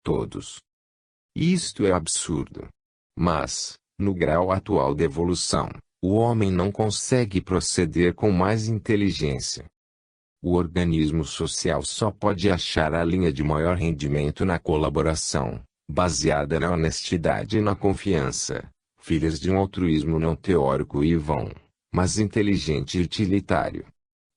todos. Isto é absurdo. Mas, no grau atual da evolução, o homem não consegue proceder com mais inteligência. O organismo social só pode achar a linha de maior rendimento na colaboração, baseada na honestidade e na confiança, filhas de um altruísmo não teórico e vão, mas inteligente e utilitário.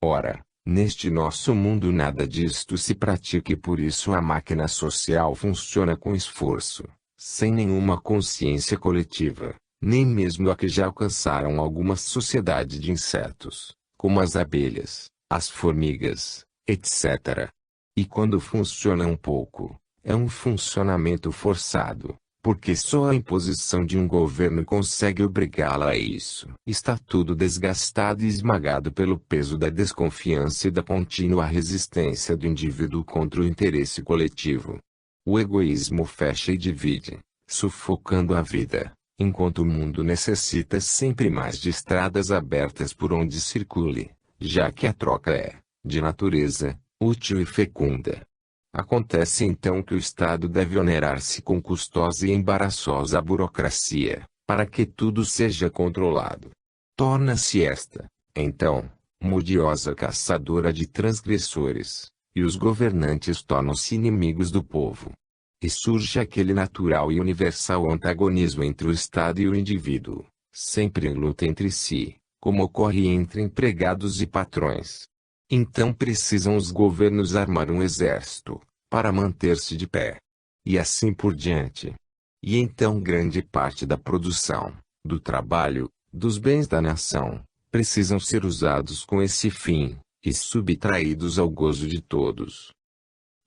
Ora, neste nosso mundo nada disto se pratica e por isso a máquina social funciona com esforço, sem nenhuma consciência coletiva, nem mesmo a que já alcançaram algumas sociedades de insetos, como as abelhas, as formigas, etc. E quando funciona um pouco, é um funcionamento forçado, porque só a imposição de um governo consegue obrigá-la a isso. Está tudo desgastado e esmagado pelo peso da desconfiança e da contínua resistência do indivíduo contra o interesse coletivo. O egoísmo fecha e divide, sufocando a vida, enquanto o mundo necessita sempre mais de estradas abertas por onde circule, já que a troca é, de natureza, útil e fecunda. Acontece então que o Estado deve onerar-se com custosa e embaraçosa burocracia, para que tudo seja controlado. Torna-se esta, então, uma odiosa caçadora de transgressores, e os governantes tornam-se inimigos do povo. E surge aquele natural e universal antagonismo entre o Estado e o indivíduo, sempre em luta entre si, como ocorre entre empregados e patrões. Então precisam os governos armar um exército, para manter-se de pé. E assim por diante. E então grande parte da produção, do trabalho, dos bens da nação, precisam ser usados com esse fim, e subtraídos ao gozo de todos.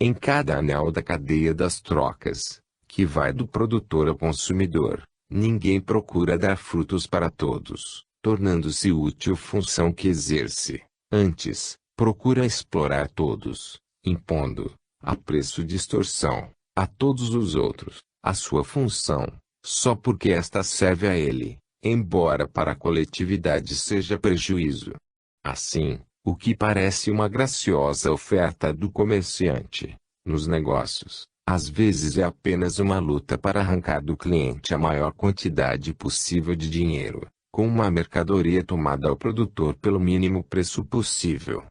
Em cada anel da cadeia das trocas, que vai do produtor ao consumidor, ninguém procura dar frutos para todos, tornando-se útil função que exerce. Antes, procura explorar todos, impondo, a preço de extorsão, a todos os outros, a sua função, só porque esta serve a ele, embora para a coletividade seja prejuízo. Assim, o que parece uma graciosa oferta do comerciante, nos negócios, às vezes é apenas uma luta para arrancar do cliente a maior quantidade possível de dinheiro, com uma mercadoria tomada ao produtor pelo mínimo preço possível.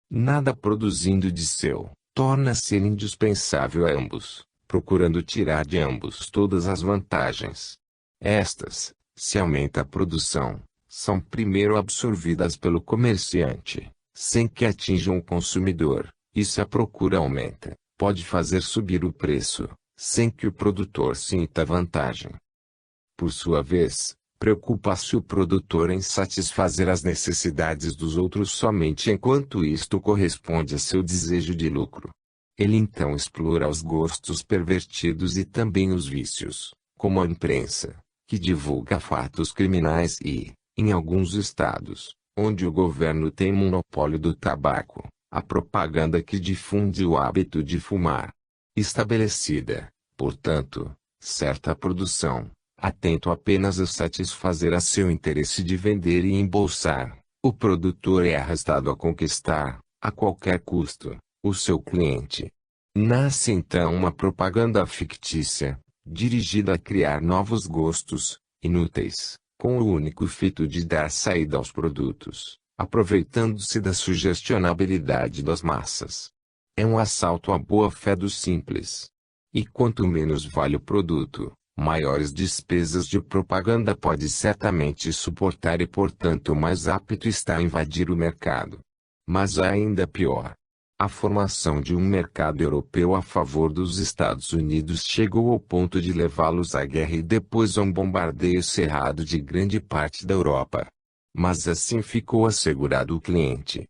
Nada produzindo de seu, torna-se indispensável a ambos, procurando tirar de ambos todas as vantagens. Estas, se aumenta a produção, são primeiro absorvidas pelo comerciante, sem que atinjam o consumidor, e se a procura aumenta, pode fazer subir o preço, sem que o produtor sinta vantagem. Por sua vez, preocupa-se o produtor em satisfazer as necessidades dos outros somente enquanto isto corresponde a seu desejo de lucro. Ele então explora os gostos pervertidos e também os vícios, como a imprensa, que divulga fatos criminais e, em alguns estados, onde o governo tem monopólio do tabaco, a propaganda que difunde o hábito de fumar. Estabelecida, portanto, certa produção, atento apenas a satisfazer a seu interesse de vender e embolsar, o produtor é arrastado a conquistar, a qualquer custo, o seu cliente. Nasce então uma propaganda fictícia, dirigida a criar novos gostos, inúteis, com o único fito de dar saída aos produtos, aproveitando-se da sugestionabilidade das massas. É um assalto à boa-fé dos simples. E quanto menos vale o produto, maiores despesas de propaganda pode certamente suportar e portanto mais apto está a invadir o mercado. Mas ainda pior. A formação de um mercado europeu a favor dos Estados Unidos chegou ao ponto de levá-los à guerra e depois a um bombardeio cerrado de grande parte da Europa. Mas assim ficou assegurado o cliente.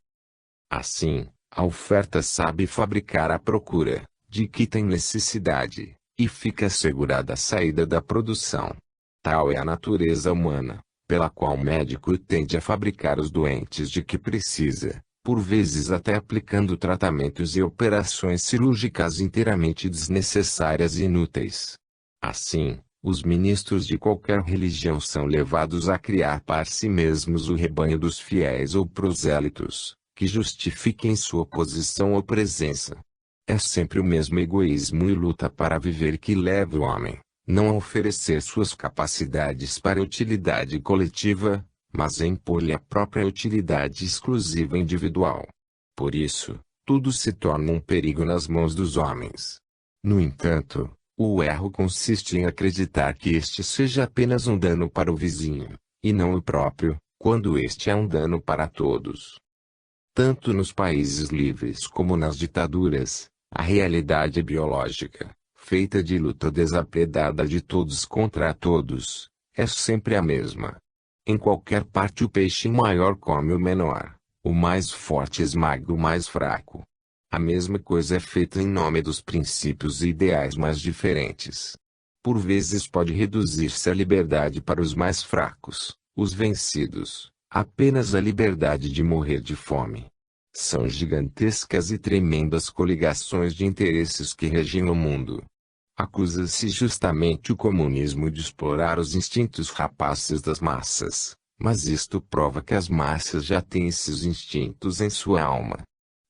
Assim, a oferta sabe fabricar a procura, de que tem necessidade, e fica assegurada a saída da produção. Tal é a natureza humana, pela qual o médico tende a fabricar os doentes de que precisa, por vezes até aplicando tratamentos e operações cirúrgicas inteiramente desnecessárias e inúteis. Assim, os ministros de qualquer religião são levados a criar para si mesmos o rebanho dos fiéis ou prosélitos, que justifiquem sua posição ou presença. É sempre o mesmo egoísmo e luta para viver que leva o homem, não a oferecer suas capacidades para a utilidade coletiva, mas a impor-lhe a própria utilidade exclusiva individual. Por isso, tudo se torna um perigo nas mãos dos homens. No entanto, o erro consiste em acreditar que este seja apenas um dano para o vizinho, e não o próprio, quando este é um dano para todos. Tanto nos países livres como nas ditaduras, a realidade biológica, feita de luta desapredada de todos contra todos, é sempre a mesma. Em qualquer parte o peixe maior come o menor, o mais forte esmaga o mais fraco. A mesma coisa é feita em nome dos princípios e ideais mais diferentes. Por vezes pode reduzir-se a liberdade para os mais fracos, os vencidos, apenas a liberdade de morrer de fome. São gigantescas e tremendas coligações de interesses que regem o mundo. Acusa-se justamente o comunismo de explorar os instintos rapaces das massas, mas isto prova que as massas já têm esses instintos em sua alma.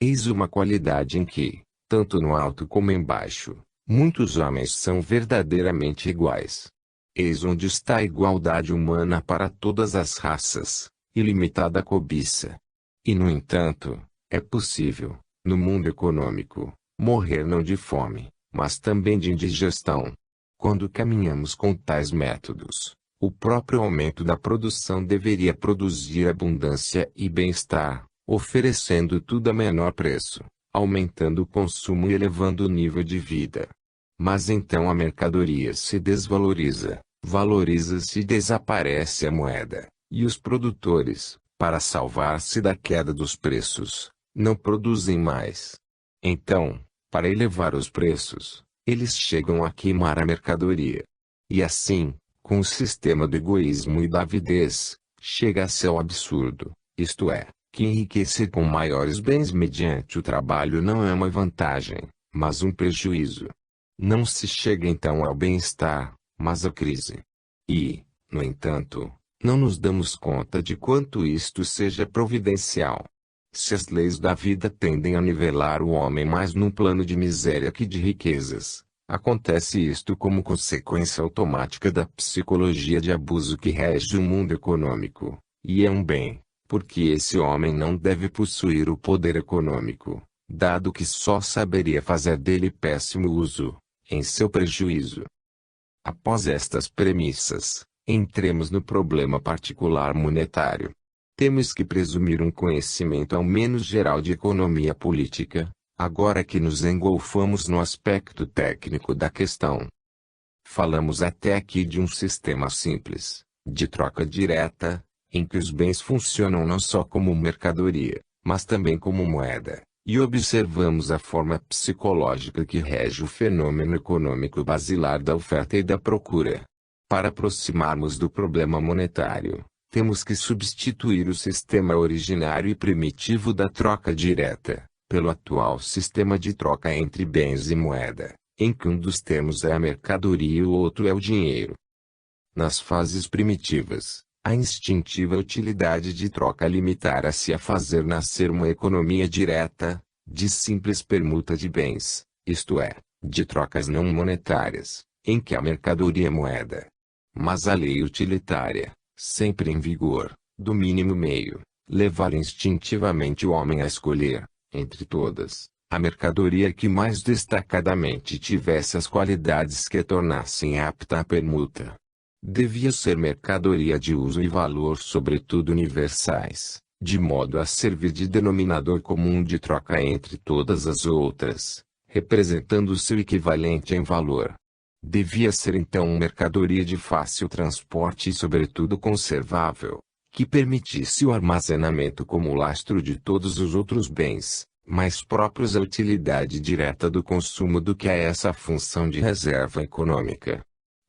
Eis uma qualidade em que, tanto no alto como embaixo, muitos homens são verdadeiramente iguais. Eis onde está a igualdade humana para todas as raças, ilimitada cobiça. E no entanto, é possível, no mundo econômico, morrer não de fome, mas também de indigestão. Quando caminhamos com tais métodos, o próprio aumento da produção deveria produzir abundância e bem-estar, oferecendo tudo a menor preço, aumentando o consumo e elevando o nível de vida. Mas então a mercadoria se desvaloriza, valoriza-se e desaparece a moeda, e os produtores, para salvar-se da queda dos preços, não produzem mais. Então, para elevar os preços, eles chegam a queimar a mercadoria. E assim, com o sistema do egoísmo e da avidez, chega-se ao absurdo, isto é, que enriquecer com maiores bens mediante o trabalho não é uma vantagem, mas um prejuízo. Não se chega então ao bem-estar, mas à crise. E, no entanto, não nos damos conta de quanto isto seja providencial. Se as leis da vida tendem a nivelar o homem mais num plano de miséria que de riquezas, acontece isto como consequência automática da psicologia de abuso que rege o mundo econômico, e é um bem, porque esse homem não deve possuir o poder econômico, dado que só saberia fazer dele péssimo uso, em seu prejuízo. Após estas premissas, entremos no problema particular monetário. Temos que presumir um conhecimento ao menos geral de economia política, agora que nos engolfamos no aspecto técnico da questão. Falamos até aqui de um sistema simples, de troca direta, em que os bens funcionam não só como mercadoria, mas também como moeda, e observamos a forma psicológica que rege o fenômeno econômico basilar da oferta e da procura. Para aproximarmos do problema monetário, temos que substituir o sistema originário e primitivo da troca direta, pelo atual sistema de troca entre bens e moeda, em que um dos termos é a mercadoria e o outro é o dinheiro. Nas fases primitivas, a instintiva utilidade de troca limitara-se a fazer nascer uma economia direta, de simples permuta de bens, isto é, de trocas não monetárias, em que a mercadoria é moeda. Mas a lei utilitária, sempre em vigor, do mínimo meio, levara instintivamente o homem a escolher, entre todas, a mercadoria que mais destacadamente tivesse as qualidades que a tornassem apta à permuta. Devia ser mercadoria de uso e valor sobretudo universais, de modo a servir de denominador comum de troca entre todas as outras, representando seu equivalente em valor. Devia ser então mercadoria de fácil transporte e sobretudo conservável, que permitisse o armazenamento como lastro de todos os outros bens, mais próprios à utilidade direta do consumo do que a essa função de reserva econômica.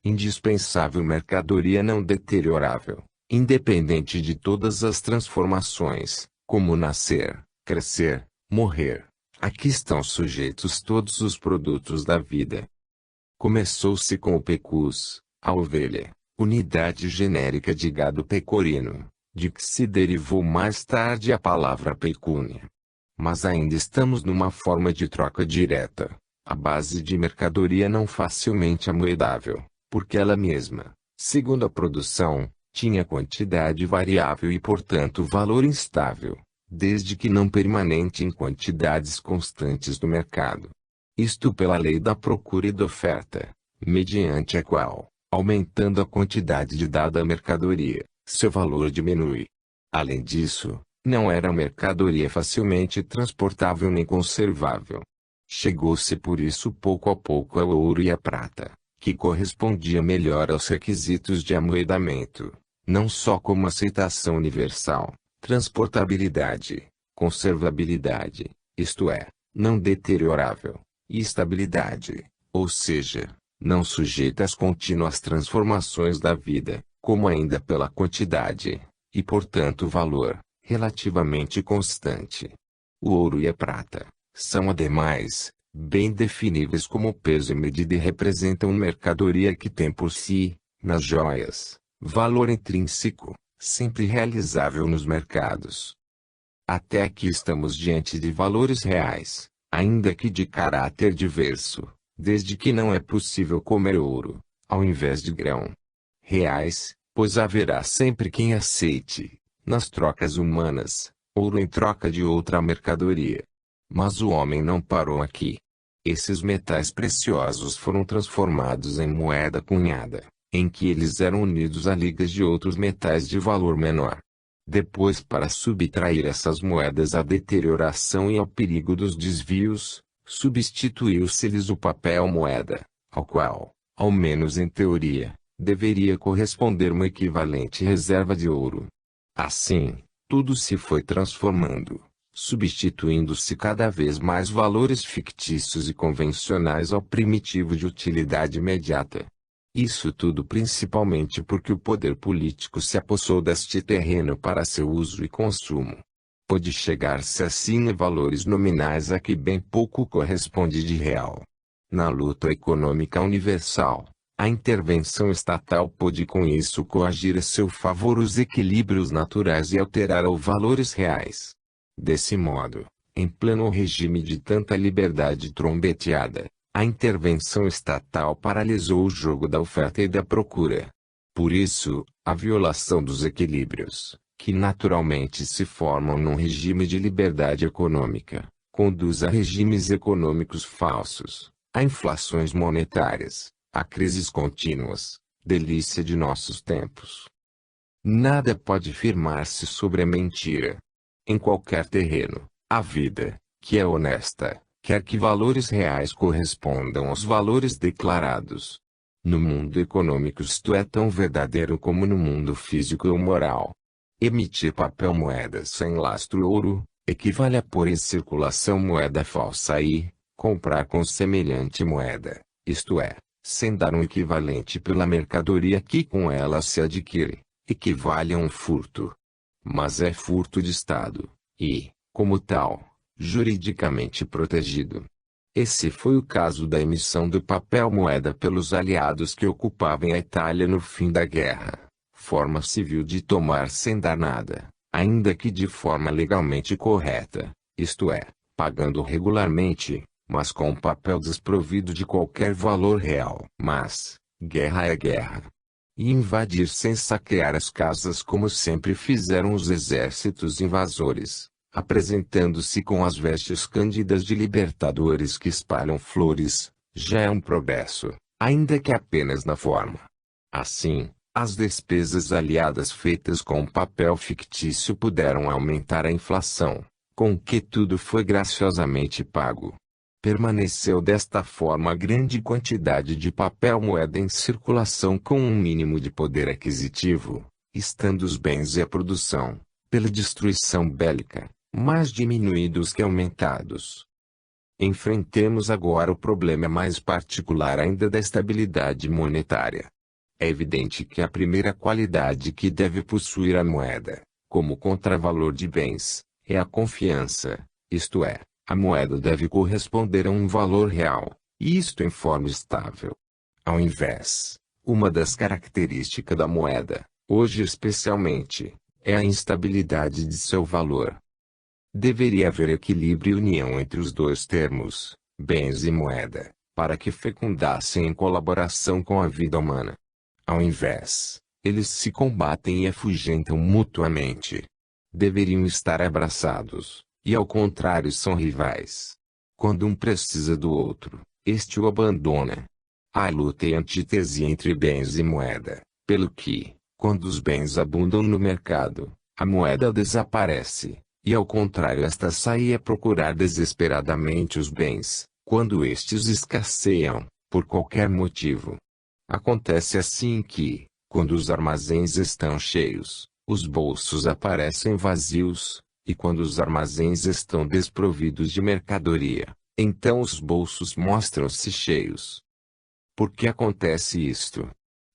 Indispensável mercadoria não deteriorável, independente de todas as transformações, como nascer, crescer, morrer. Aqui estão sujeitos todos os produtos da vida. Começou-se com o pecus, a ovelha, unidade genérica de gado pecorino, de que se derivou mais tarde a palavra pecúnia. Mas ainda estamos numa forma de troca direta. A base de mercadoria não facilmente amoedável, porque ela mesma, segundo a produção, tinha quantidade variável e portanto valor instável, desde que não permanente em quantidades constantes do mercado. Isto pela lei da procura e da oferta, mediante a qual, aumentando a quantidade de dada mercadoria, seu valor diminui. Além disso, não era mercadoria facilmente transportável nem conservável. Chegou-se por isso pouco a pouco ao ouro e à prata, que correspondia melhor aos requisitos de amoedamento, não só como aceitação universal, transportabilidade, conservabilidade, isto é, não deteriorável, e estabilidade, ou seja, não sujeita às contínuas transformações da vida, como ainda pela quantidade, e portanto valor, relativamente constante. O ouro e a prata são ademais, bem definíveis como peso e medida e representam mercadoria que tem por si, nas joias, valor intrínseco, sempre realizável nos mercados. Até aqui estamos diante de valores reais, ainda que de caráter diverso, desde que não é possível comer ouro, ao invés de grão. Reais, pois haverá sempre quem aceite, nas trocas humanas, ouro em troca de outra mercadoria. Mas o homem não parou aqui. Esses metais preciosos foram transformados em moeda cunhada, em que eles eram unidos a ligas de outros metais de valor menor. Depois, para subtrair essas moedas à deterioração e ao perigo dos desvios, substituiu-se-lhes o papel moeda, ao qual, ao menos em teoria, deveria corresponder uma equivalente reserva de ouro. Assim, tudo se foi transformando, substituindo-se cada vez mais valores fictícios e convencionais ao primitivo de utilidade imediata. Isso tudo principalmente porque o poder político se apossou deste terreno para seu uso e consumo. Pode chegar-se assim a valores nominais a que bem pouco corresponde de real. Na luta econômica universal, a intervenção estatal pôde com isso coagir a seu favor os equilíbrios naturais e alterar os valores reais. Desse modo, em pleno regime de tanta liberdade trombeteada, a intervenção estatal paralisou o jogo da oferta e da procura. Por isso, a violação dos equilíbrios, que naturalmente se formam num regime de liberdade econômica, conduz a regimes econômicos falsos, a inflações monetárias, a crises contínuas, delícia de nossos tempos. Nada pode firmar-se sobre a mentira. Em qualquer terreno, a vida, que é honesta, quer que valores reais correspondam aos valores declarados. No mundo econômico isto é tão verdadeiro como no mundo físico ou moral. Emitir papel moeda sem lastro ouro, equivale a pôr em circulação moeda falsa e, comprar com semelhante moeda, isto é, sem dar um equivalente pela mercadoria que com ela se adquire, equivale a um furto. Mas é furto de Estado, e, como tal, juridicamente protegido. Esse foi o caso da emissão do papel moeda pelos aliados que ocupavam a Itália no fim da guerra, forma civil de tomar sem dar nada, ainda que de forma legalmente correta, isto é, pagando regularmente, mas com o papel desprovido de qualquer valor real. Mas, guerra é guerra. E invadir sem saquear as casas como sempre fizeram os exércitos invasores, apresentando-se com as vestes cândidas de libertadores que espalham flores, já é um progresso, ainda que apenas na forma. Assim, as despesas aliadas feitas com papel fictício puderam aumentar a inflação, com que tudo foi graciosamente pago. Permaneceu desta forma grande quantidade de papel moeda em circulação com um mínimo de poder aquisitivo, estando os bens e a produção, pela destruição bélica, mais diminuídos que aumentados. Enfrentemos agora o problema mais particular ainda da estabilidade monetária. É evidente que a primeira qualidade que deve possuir a moeda, como contravalor de bens, é a confiança, isto é, a moeda deve corresponder a um valor real, e isto em forma estável. Ao invés, uma das características da moeda, hoje especialmente, é a instabilidade de seu valor. Deveria haver equilíbrio e união entre os dois termos, bens e moeda, para que fecundassem em colaboração com a vida humana. Ao invés, eles se combatem e afugentam mutuamente. Deveriam estar abraçados, e ao contrário são rivais. Quando um precisa do outro, este o abandona. Há luta e antítese entre bens e moeda, pelo que, quando os bens abundam no mercado, a moeda desaparece, e ao contrário esta sai a procurar desesperadamente os bens, quando estes escasseiam, por qualquer motivo. Acontece assim que, quando os armazéns estão cheios, os bolsos aparecem vazios, e quando os armazéns estão desprovidos de mercadoria, então os bolsos mostram-se cheios. Por que acontece isto?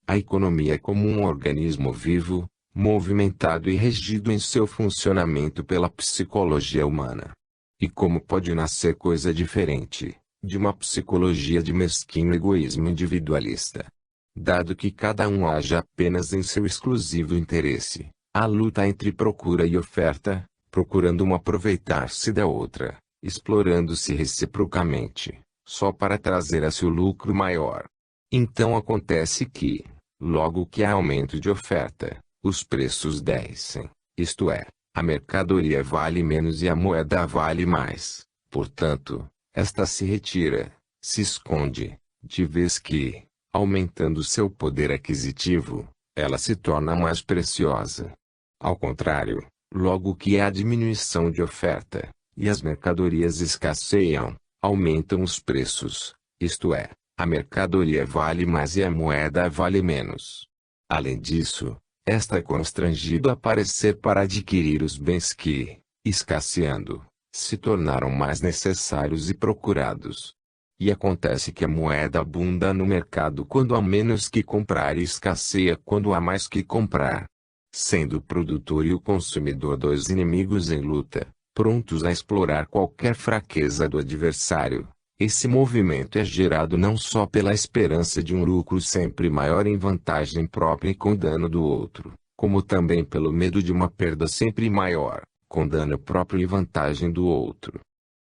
A economia é como um organismo vivo, movimentado e regido em seu funcionamento pela psicologia humana. E como pode nascer coisa diferente, de uma psicologia de mesquinho egoísmo individualista? Dado que cada um age apenas em seu exclusivo interesse, a luta entre procura e oferta, procurando uma aproveitar-se da outra, explorando-se reciprocamente, só para trazer a si o lucro maior. Então acontece que, logo que há aumento de oferta, os preços descem, isto é, a mercadoria vale menos e a moeda vale mais. Portanto, esta se retira, se esconde, de vez que, aumentando seu poder aquisitivo, ela se torna mais preciosa. Ao contrário, logo que há diminuição de oferta, e as mercadorias escasseiam, aumentam os preços, isto é, a mercadoria vale mais e a moeda vale menos. Além disso, esta é constrangida a aparecer para adquirir os bens que, escasseando, se tornaram mais necessários e procurados. E acontece que a moeda abunda no mercado quando há menos que comprar e escasseia quando há mais que comprar. Sendo o produtor e o consumidor dois inimigos em luta, prontos a explorar qualquer fraqueza do adversário, esse movimento é gerado não só pela esperança de um lucro sempre maior em vantagem própria e com dano do outro, como também pelo medo de uma perda sempre maior, com dano próprio e vantagem do outro.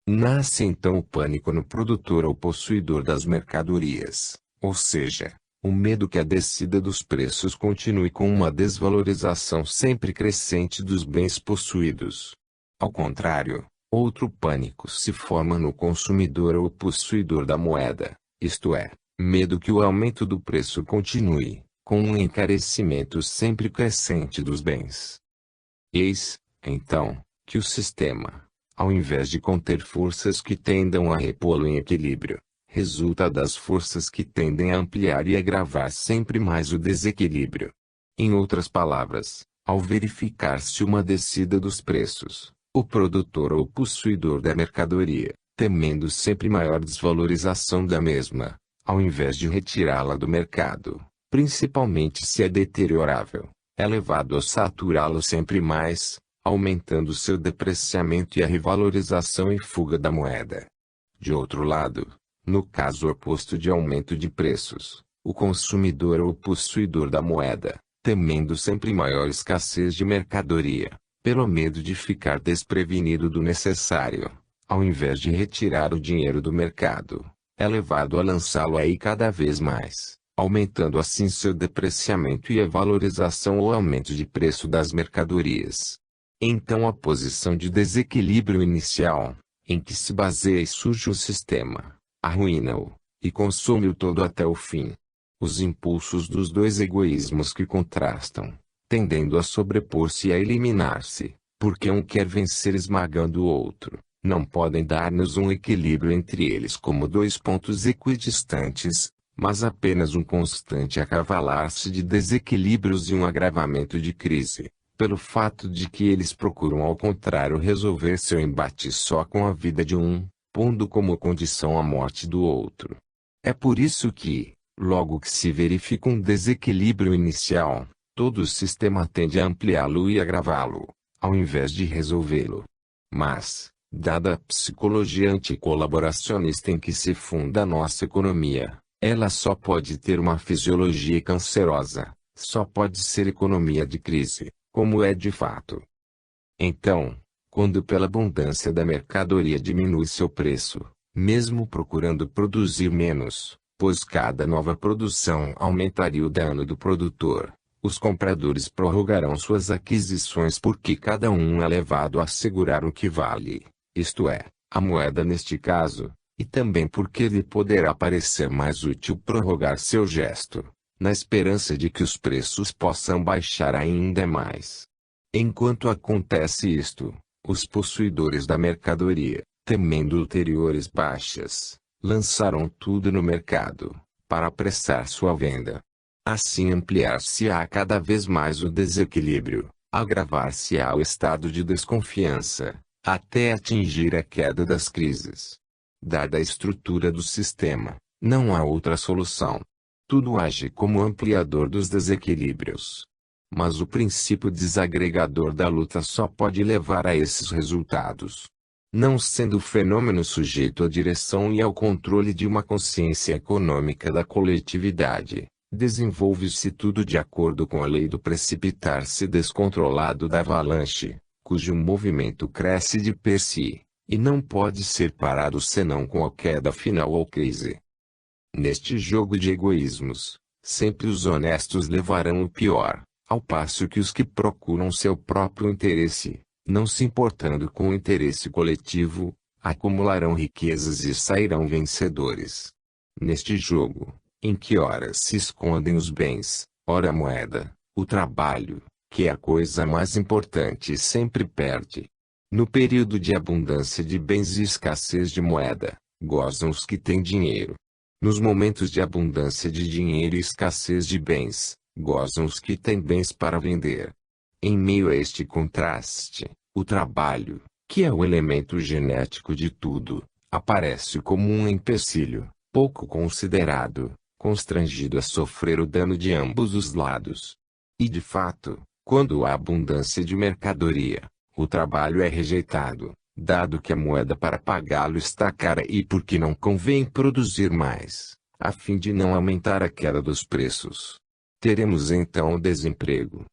Nasce então o pânico no produtor ou possuidor das mercadorias, ou seja, o medo que a descida dos preços continue com uma desvalorização sempre crescente dos bens possuídos. Ao contrário, outro pânico se forma no consumidor ou possuidor da moeda, isto é, medo que o aumento do preço continue, com um encarecimento sempre crescente dos bens. Eis, então, que o sistema, ao invés de conter forças que tendam a repô-lo em equilíbrio, resulta das forças que tendem a ampliar e agravar sempre mais o desequilíbrio. Em outras palavras, ao verificar-se uma descida dos preços, o produtor ou possuidor da mercadoria, temendo sempre maior desvalorização da mesma, ao invés de retirá-la do mercado, principalmente se é deteriorável, é levado a saturá-lo sempre mais, aumentando seu depreciamento e a revalorização e fuga da moeda. De outro lado, no caso oposto de aumento de preços, o consumidor ou possuidor da moeda, temendo sempre maior escassez de mercadoria, pelo medo de ficar desprevenido do necessário, ao invés de retirar o dinheiro do mercado, é levado a lançá-lo aí cada vez mais, aumentando assim seu depreciamento e a valorização ou aumento de preço das mercadorias. Então a posição de desequilíbrio inicial, em que se baseia e surge o sistema, arruína-o, e consome-o todo até o fim. Os impulsos dos dois egoísmos que contrastam, tendendo a sobrepor-se e a eliminar-se, porque um quer vencer esmagando o outro, não podem dar-nos um equilíbrio entre eles como dois pontos equidistantes, mas apenas um constante acavalar-se de desequilíbrios e um agravamento de crise, pelo fato de que eles procuram ao contrário resolver seu embate só com a vida de um, pondo como condição a morte do outro. É por isso que, logo que se verifica um desequilíbrio inicial, todo o sistema tende a ampliá-lo e agravá-lo, ao invés de resolvê-lo. Mas, dada a psicologia anticolaboracionista em que se funda a nossa economia, ela só pode ter uma fisiologia cancerosa, só pode ser economia de crise, como é de fato. Então, Quando pela abundância da mercadoria diminui seu preço, mesmo procurando produzir menos, pois cada nova produção aumentaria o dano do produtor, os compradores prorrogarão suas aquisições porque cada um é levado a segurar o que vale, isto é, a moeda neste caso, e também porque lhe poderá parecer mais útil prorrogar seu gesto, na esperança de que os preços possam baixar ainda mais. Enquanto acontece isto, os possuidores da mercadoria, temendo ulteriores baixas, lançaram tudo no mercado, para apressar sua venda. Assim ampliar-se-á cada vez mais o desequilíbrio, agravar-se-á o estado de desconfiança, até atingir a queda das crises. Dada a estrutura do sistema, não há outra solução. Tudo age como ampliador dos desequilíbrios. Mas o princípio desagregador da luta só pode levar a esses resultados. Não sendo o fenômeno sujeito à direção e ao controle de uma consciência econômica da coletividade, desenvolve-se tudo de acordo com a lei do precipitar-se descontrolado da avalanche, cujo movimento cresce de per si, e não pode ser parado senão com a queda final ou crise. Neste jogo de egoísmos, sempre os honestos levarão o pior, ao passo que os que procuram seu próprio interesse, não se importando com o interesse coletivo, acumularão riquezas e sairão vencedores. Neste jogo, em que ora se escondem os bens, ora a moeda, o trabalho, que é a coisa mais importante, sempre perde. No período de abundância de bens e escassez de moeda, gozam os que têm dinheiro. Nos momentos de abundância de dinheiro e escassez de bens, gozam os que têm bens para vender. Em meio a este contraste, o trabalho, que é o elemento genético de tudo, aparece como um empecilho, pouco considerado, constrangido a sofrer o dano de ambos os lados. E de fato, quando há abundância de mercadoria, o trabalho é rejeitado, dado que a moeda para pagá-lo está cara e porque não convém produzir mais, a fim de não aumentar a queda dos preços. Teremos então o desemprego.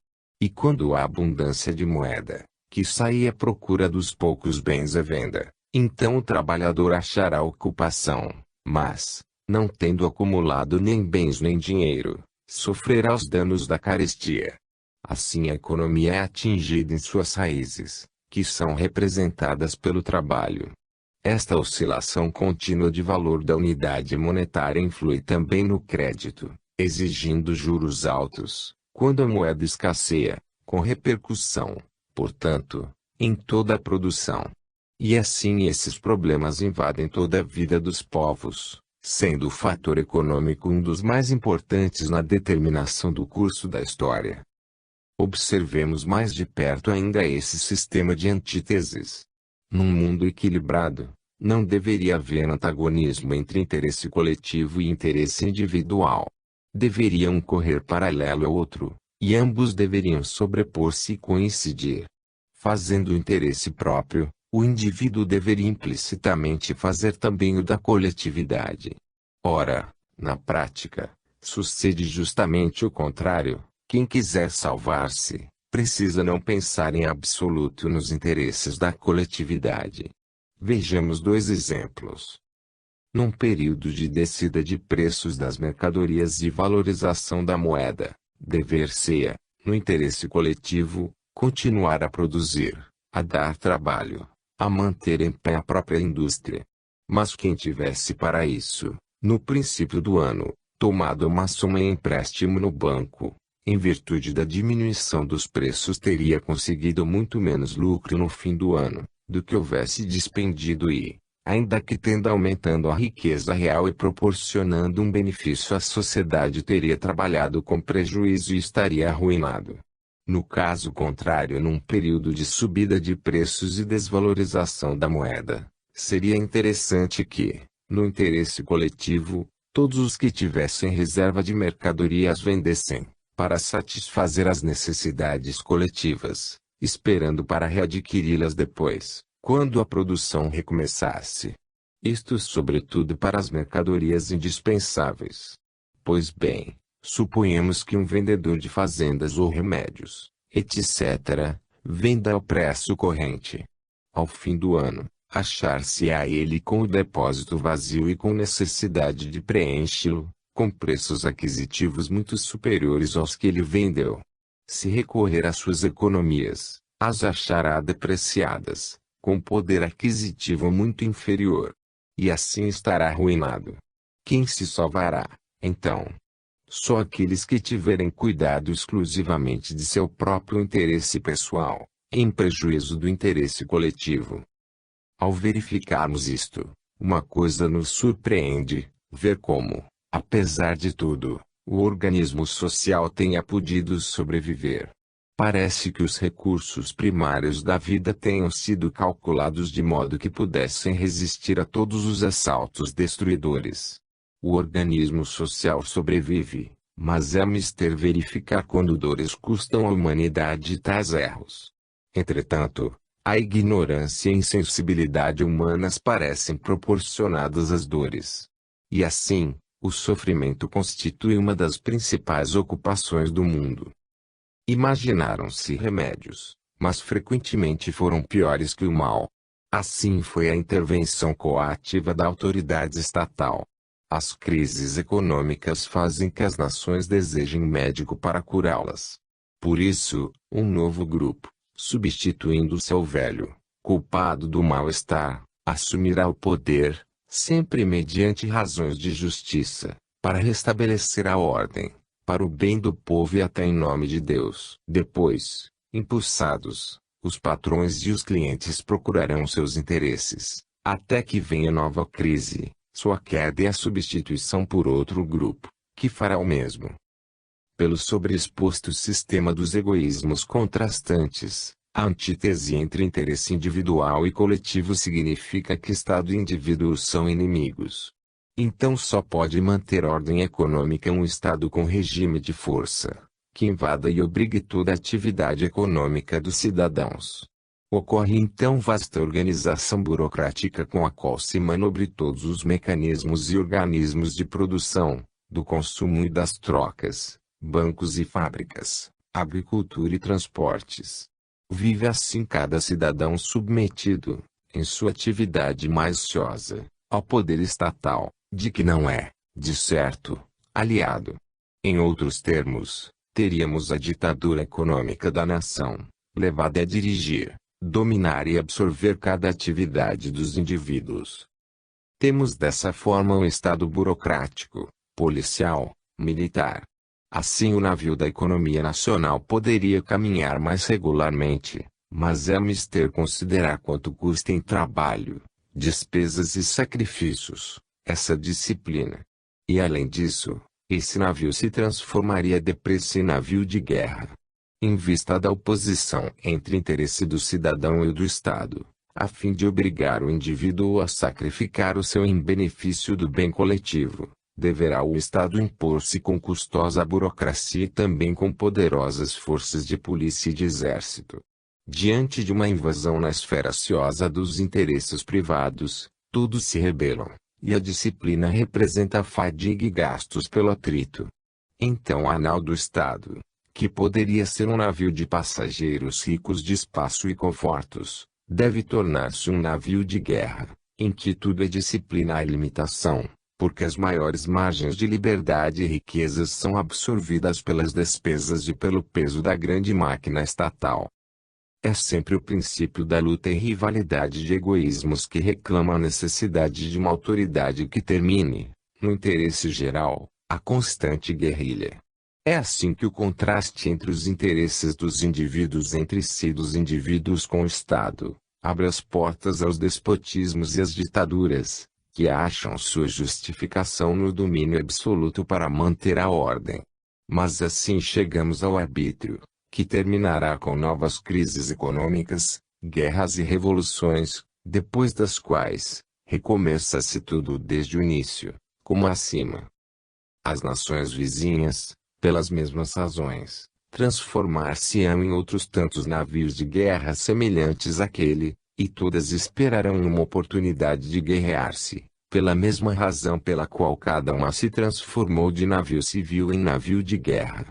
E quando há abundância de moeda, que sai à procura dos poucos bens à venda, então o trabalhador achará ocupação, mas, não tendo acumulado nem bens nem dinheiro, sofrerá os danos da carestia. Assim a economia é atingida em suas raízes, que são representadas pelo trabalho. Esta oscilação contínua de valor da unidade monetária influi também no crédito, exigindo juros altos, quando a moeda escasseia, com repercussão, portanto, em toda a produção. E assim esses problemas invadem toda a vida dos povos, sendo o fator econômico um dos mais importantes na determinação do curso da história. Observemos mais de perto ainda esse sistema de antíteses. Num mundo equilibrado, não deveria haver antagonismo entre interesse coletivo e interesse individual. Deveria um correr paralelo ao outro, e ambos deveriam sobrepor-se e coincidir. Fazendo o interesse próprio, o indivíduo deveria implicitamente fazer também o da coletividade. Ora, na prática, sucede justamente o contrário. Quem quiser salvar-se, precisa não pensar em absoluto nos interesses da coletividade. Vejamos dois exemplos. Num período de descida de preços das mercadorias e valorização da moeda, dever-se-á, no interesse coletivo, continuar a produzir, a dar trabalho, a manter em pé a própria indústria. Mas quem tivesse para isso, no princípio do ano, tomado uma soma em empréstimo no banco, em virtude da diminuição dos preços teria conseguido muito menos lucro no fim do ano, do que houvesse despendido e, ainda que tendo aumentando a riqueza real e proporcionando um benefício à sociedade teria trabalhado com prejuízo e estaria arruinado. No caso contrário, num período de subida de preços e desvalorização da moeda, seria interessante que, no interesse coletivo, todos os que tivessem reserva de mercadoria as vendessem, para satisfazer as necessidades coletivas, esperando para readquiri-las depois, quando a produção recomeçasse. Isto sobretudo para as mercadorias indispensáveis. Pois bem, suponhamos que um vendedor de fazendas ou remédios, etc., venda ao preço corrente. Ao fim do ano, achar-se-á ele com o depósito vazio e com necessidade de preenchi-lo, com preços aquisitivos muito superiores aos que ele vendeu. Se recorrer às suas economias, as achará depreciadas, com poder aquisitivo muito inferior. E assim estará arruinado. Quem se salvará, então? Só aqueles que tiverem cuidado exclusivamente de seu próprio interesse pessoal, em prejuízo do interesse coletivo. Ao verificarmos isto, uma coisa nos surpreende, ver como, apesar de tudo, o organismo social tenha podido sobreviver. Parece que os recursos primários da vida tenham sido calculados de modo que pudessem resistir a todos os assaltos destruidores. O organismo social sobrevive, mas é mister verificar quando dores custam à humanidade tais erros. Entretanto, a ignorância e a insensibilidade humanas parecem proporcionadas às dores. E assim, o sofrimento constitui uma das principais ocupações do mundo. Imaginaram-se remédios, mas frequentemente foram piores que o mal. Assim foi a intervenção coativa da autoridade estatal. As crises econômicas fazem que as nações desejem médico para curá-las. Por isso, um novo grupo, substituindo-se ao velho, culpado do mal-estar, assumirá o poder, sempre mediante razões de justiça, para restabelecer a ordem, para o bem do povo e até em nome de Deus. Depois, impulsados, os patrões e os clientes procurarão seus interesses, até que venha nova crise, sua queda e a substituição por outro grupo, que fará o mesmo. Pelo sobreexposto sistema dos egoísmos contrastantes, a antítese entre interesse individual e coletivo significa que Estado e indivíduos são inimigos. Então só pode manter ordem econômica um Estado com regime de força, que invada e obrigue toda a atividade econômica dos cidadãos. Ocorre então vasta organização burocrática com a qual se manobre todos os mecanismos e organismos de produção, do consumo e das trocas, bancos e fábricas, agricultura e transportes. Vive assim cada cidadão submetido, em sua atividade mais ociosa, ao poder estatal, de que não é, de certo, aliado. Em outros termos, teríamos a ditadura econômica da nação, levada a dirigir, dominar e absorver cada atividade dos indivíduos. Temos dessa forma um Estado burocrático, policial, militar. Assim o navio da economia nacional poderia caminhar mais regularmente, mas é mister considerar quanto custa em trabalho, despesas e sacrifícios, essa disciplina. E além disso, esse navio se transformaria depressa em navio de guerra. Em vista da oposição entre interesse do cidadão e do Estado, a fim de obrigar o indivíduo a sacrificar o seu em benefício do bem coletivo, deverá o Estado impor-se com custosa burocracia e também com poderosas forças de polícia e de exército. Diante de uma invasão na esfera ociosa dos interesses privados, todos se rebelam, e a disciplina representa fadiga e gastos pelo atrito. Então a nau do Estado, que poderia ser um navio de passageiros ricos de espaço e confortos, deve tornar-se um navio de guerra, em que tudo é disciplina e limitação, porque as maiores margens de liberdade e riquezas são absorvidas pelas despesas e pelo peso da grande máquina estatal. É sempre o princípio da luta e rivalidade de egoísmos que reclama a necessidade de uma autoridade que termine, no interesse geral, a constante guerrilha. É assim que o contraste entre os interesses dos indivíduos entre si e dos indivíduos com o Estado, abre as portas aos despotismos e às ditaduras, que acham sua justificação no domínio absoluto para manter a ordem. Mas assim chegamos ao arbítrio, que terminará com novas crises econômicas, guerras e revoluções, depois das quais, recomeça-se tudo desde o início, como acima. As nações vizinhas, pelas mesmas razões, transformar-se-ão em outros tantos navios de guerra semelhantes àquele, e todas esperarão uma oportunidade de guerrear-se, pela mesma razão pela qual cada uma se transformou de navio civil em navio de guerra.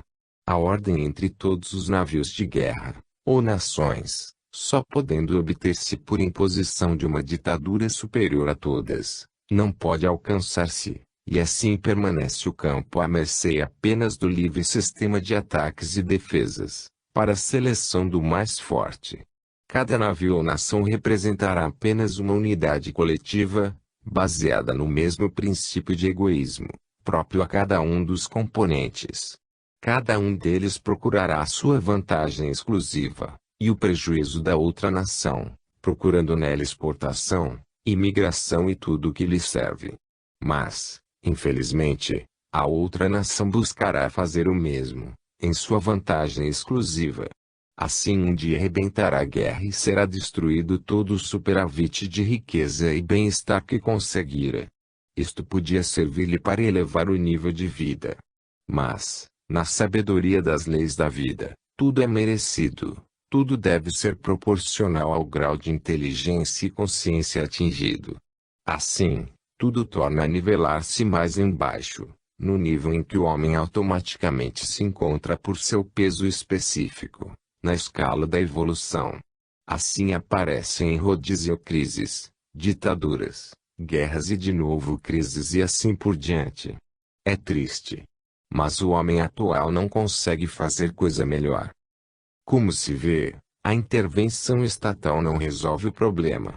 A ordem entre todos os navios de guerra, ou nações, só podendo obter-se por imposição de uma ditadura superior a todas, não pode alcançar-se, e assim permanece o campo à mercê apenas do livre sistema de ataques e defesas, para a seleção do mais forte. Cada navio ou nação representará apenas uma unidade coletiva, baseada no mesmo princípio de egoísmo, próprio a cada um dos componentes. Cada um deles procurará a sua vantagem exclusiva, e o prejuízo da outra nação, procurando nela exportação, imigração e tudo o que lhe serve. Mas, infelizmente, a outra nação buscará fazer o mesmo, em sua vantagem exclusiva. Assim um dia arrebentará a guerra e será destruído todo o superávit de riqueza e bem-estar que conseguira. Isto podia servir-lhe para elevar o nível de vida. Mas, na sabedoria das leis da vida, tudo é merecido, tudo deve ser proporcional ao grau de inteligência e consciência atingido. Assim, tudo torna a nivelar-se mais embaixo, no nível em que o homem automaticamente se encontra por seu peso específico, na escala da evolução. Assim aparecem em rodízio crises, ditaduras, guerras e de novo crises e assim por diante. É triste. Mas o homem atual não consegue fazer coisa melhor. Como se vê, a intervenção estatal não resolve o problema.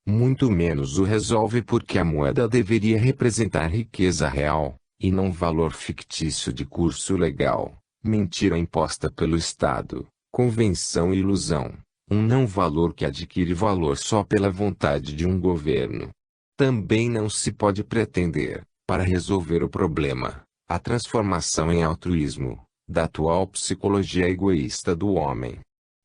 Muito menos o resolve porque a moeda deveria representar riqueza real, e não valor fictício de curso legal, mentira imposta pelo Estado, convenção e ilusão, um não-valor que adquire valor só pela vontade de um governo. Também não se pode pretender, para resolver o problema, a transformação em altruísmo, da atual psicologia egoísta do homem.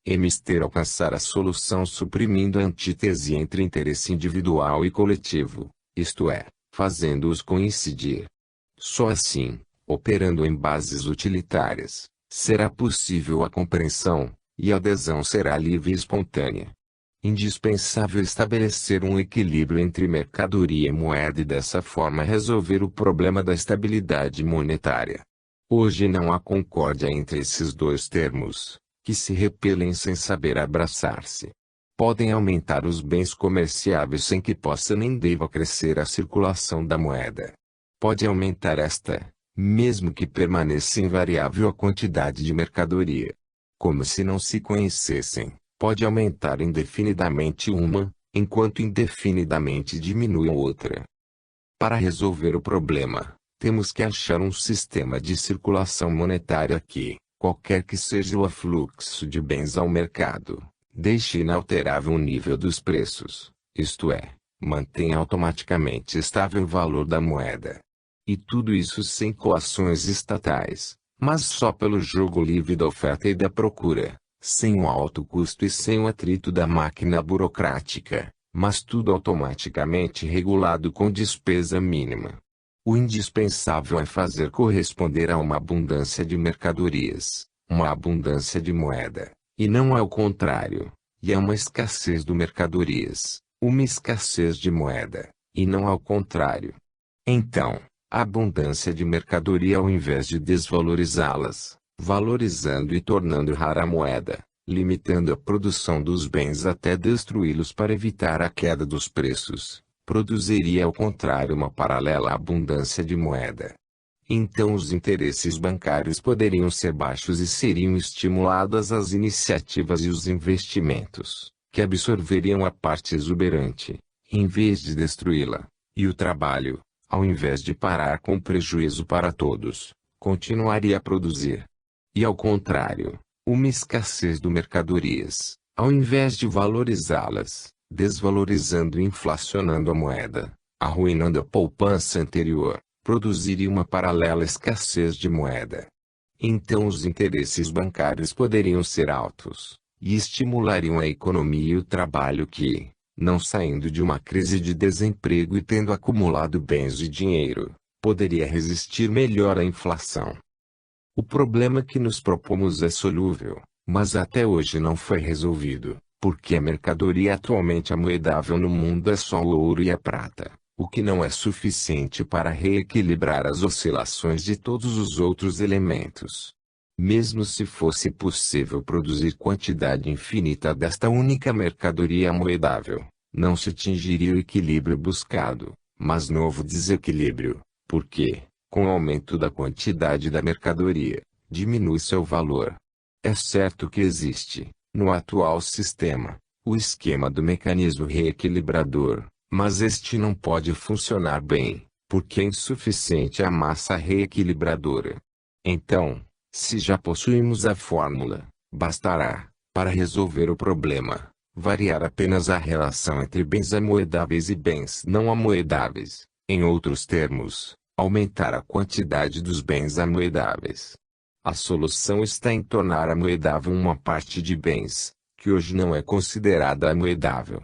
É mister alcançar a solução suprimindo a antítese entre interesse individual e coletivo, isto é, fazendo-os coincidir. Só assim, operando em bases utilitárias, será possível a compreensão, e a adesão será livre e espontânea. Indispensável estabelecer um equilíbrio entre mercadoria e moeda e dessa forma resolver o problema da estabilidade monetária. Hoje não há concórdia entre esses dois termos, que se repelem sem saber abraçar-se. Podem aumentar os bens comerciáveis sem que possa nem deva crescer a circulação da moeda. Pode aumentar esta, mesmo que permaneça invariável a quantidade de mercadoria. Como se não se conhecessem. Pode aumentar indefinidamente uma, enquanto indefinidamente diminui a outra. Para resolver o problema, temos que achar um sistema de circulação monetária que, qualquer que seja o afluxo de bens ao mercado, deixe inalterável o nível dos preços, isto é, mantenha automaticamente estável o valor da moeda. E tudo isso sem coações estatais, mas só pelo jogo livre da oferta e da procura. Sem o alto custo e sem o atrito da máquina burocrática, mas tudo automaticamente regulado com despesa mínima. O indispensável é fazer corresponder a uma abundância de mercadorias, uma abundância de moeda, e não ao contrário, e a uma escassez de mercadorias, uma escassez de moeda, e não ao contrário. Então, a abundância de mercadoria ao invés de desvalorizá-las, valorizando e tornando rara a moeda, limitando a produção dos bens até destruí-los para evitar a queda dos preços, produziria ao contrário uma paralela abundância de moeda. Então os interesses bancários poderiam ser baixos e seriam estimuladas as iniciativas e os investimentos, que absorveriam a parte exuberante, em vez de destruí-la, e o trabalho, ao invés de parar com prejuízo para todos, continuaria a produzir. E ao contrário, uma escassez de mercadorias, ao invés de valorizá-las, desvalorizando e inflacionando a moeda, arruinando a poupança anterior, produziria uma paralela escassez de moeda. Então os interesses bancários poderiam ser altos, e estimulariam a economia e o trabalho que, não saindo de uma crise de desemprego e tendo acumulado bens e dinheiro, poderia resistir melhor à inflação. O problema que nos propomos é solúvel, mas até hoje não foi resolvido, porque a mercadoria atualmente amoedável no mundo é só o ouro e a prata, o que não é suficiente para reequilibrar as oscilações de todos os outros elementos. Mesmo se fosse possível produzir quantidade infinita desta única mercadoria amoedável, não se atingiria o equilíbrio buscado, mas novo desequilíbrio, porque, com o aumento da quantidade da mercadoria, diminui seu valor. É certo que existe, no atual sistema, o esquema do mecanismo reequilibrador, mas este não pode funcionar bem, porque é insuficiente a massa reequilibradora. Então, se já possuímos a fórmula, bastará, para resolver o problema, variar apenas a relação entre bens amoedáveis e bens não amoedáveis, em outros termos, aumentar a quantidade dos bens amoedáveis. A solução está em tornar amoedável uma parte de bens, que hoje não é considerada amoedável.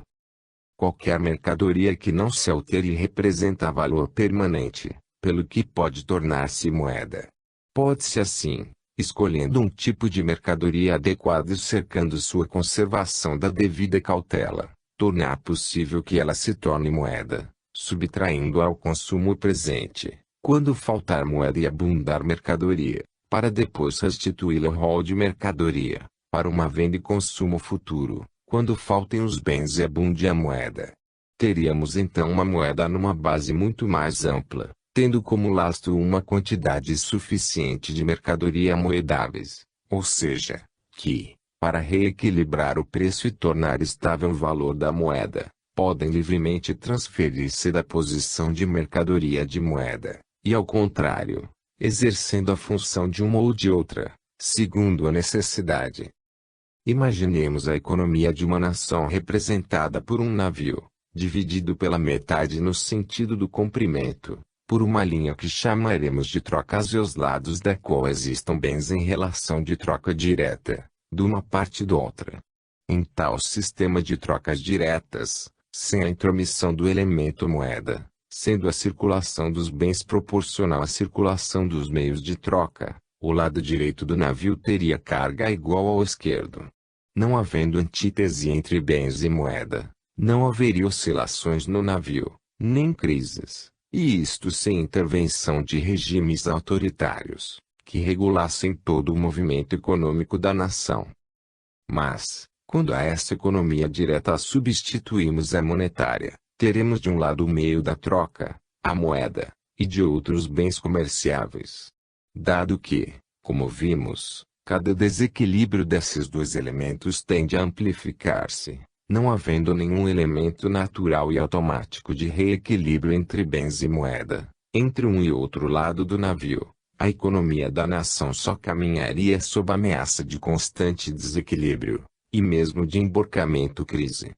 Qualquer mercadoria que não se altere representa valor permanente, pelo que pode tornar-se moeda. Pode-se assim, escolhendo um tipo de mercadoria adequado e cercando sua conservação da devida cautela, tornar possível que ela se torne moeda, subtraindo ao consumo presente, quando faltar moeda e abundar mercadoria, para depois restituí-la ao rol de mercadoria, para uma venda e consumo futuro, quando faltem os bens e abunde a moeda. Teríamos então uma moeda numa base muito mais ampla, tendo como lastro uma quantidade suficiente de mercadoria amoedáveis, ou seja, que, para reequilibrar o preço e tornar estável o valor da moeda, podem livremente transferir-se da posição de mercadoria de moeda, e ao contrário, exercendo a função de uma ou de outra, segundo a necessidade. Imaginemos a economia de uma nação representada por um navio, dividido pela metade no sentido do comprimento, por uma linha que chamaremos de trocas e os lados da qual existam bens em relação de troca direta, de uma parte e outra. Em tal sistema de trocas diretas, sem a intromissão do elemento moeda, sendo a circulação dos bens proporcional à circulação dos meios de troca, o lado direito do navio teria carga igual ao esquerdo. Não havendo antítese entre bens e moeda, não haveria oscilações no navio, nem crises, e isto sem intervenção de regimes autoritários, que regulassem todo o movimento econômico da nação. Mas, quando a essa economia direta a substituímos a monetária, teremos de um lado o meio da troca, a moeda, e de outros bens comerciáveis. Dado que, como vimos, cada desequilíbrio desses dois elementos tende a amplificar-se, não havendo nenhum elemento natural e automático de reequilíbrio entre bens e moeda, entre um e outro lado do navio, a economia da nação só caminharia sob ameaça de constante desequilíbrio, e mesmo de emborcamento-crise.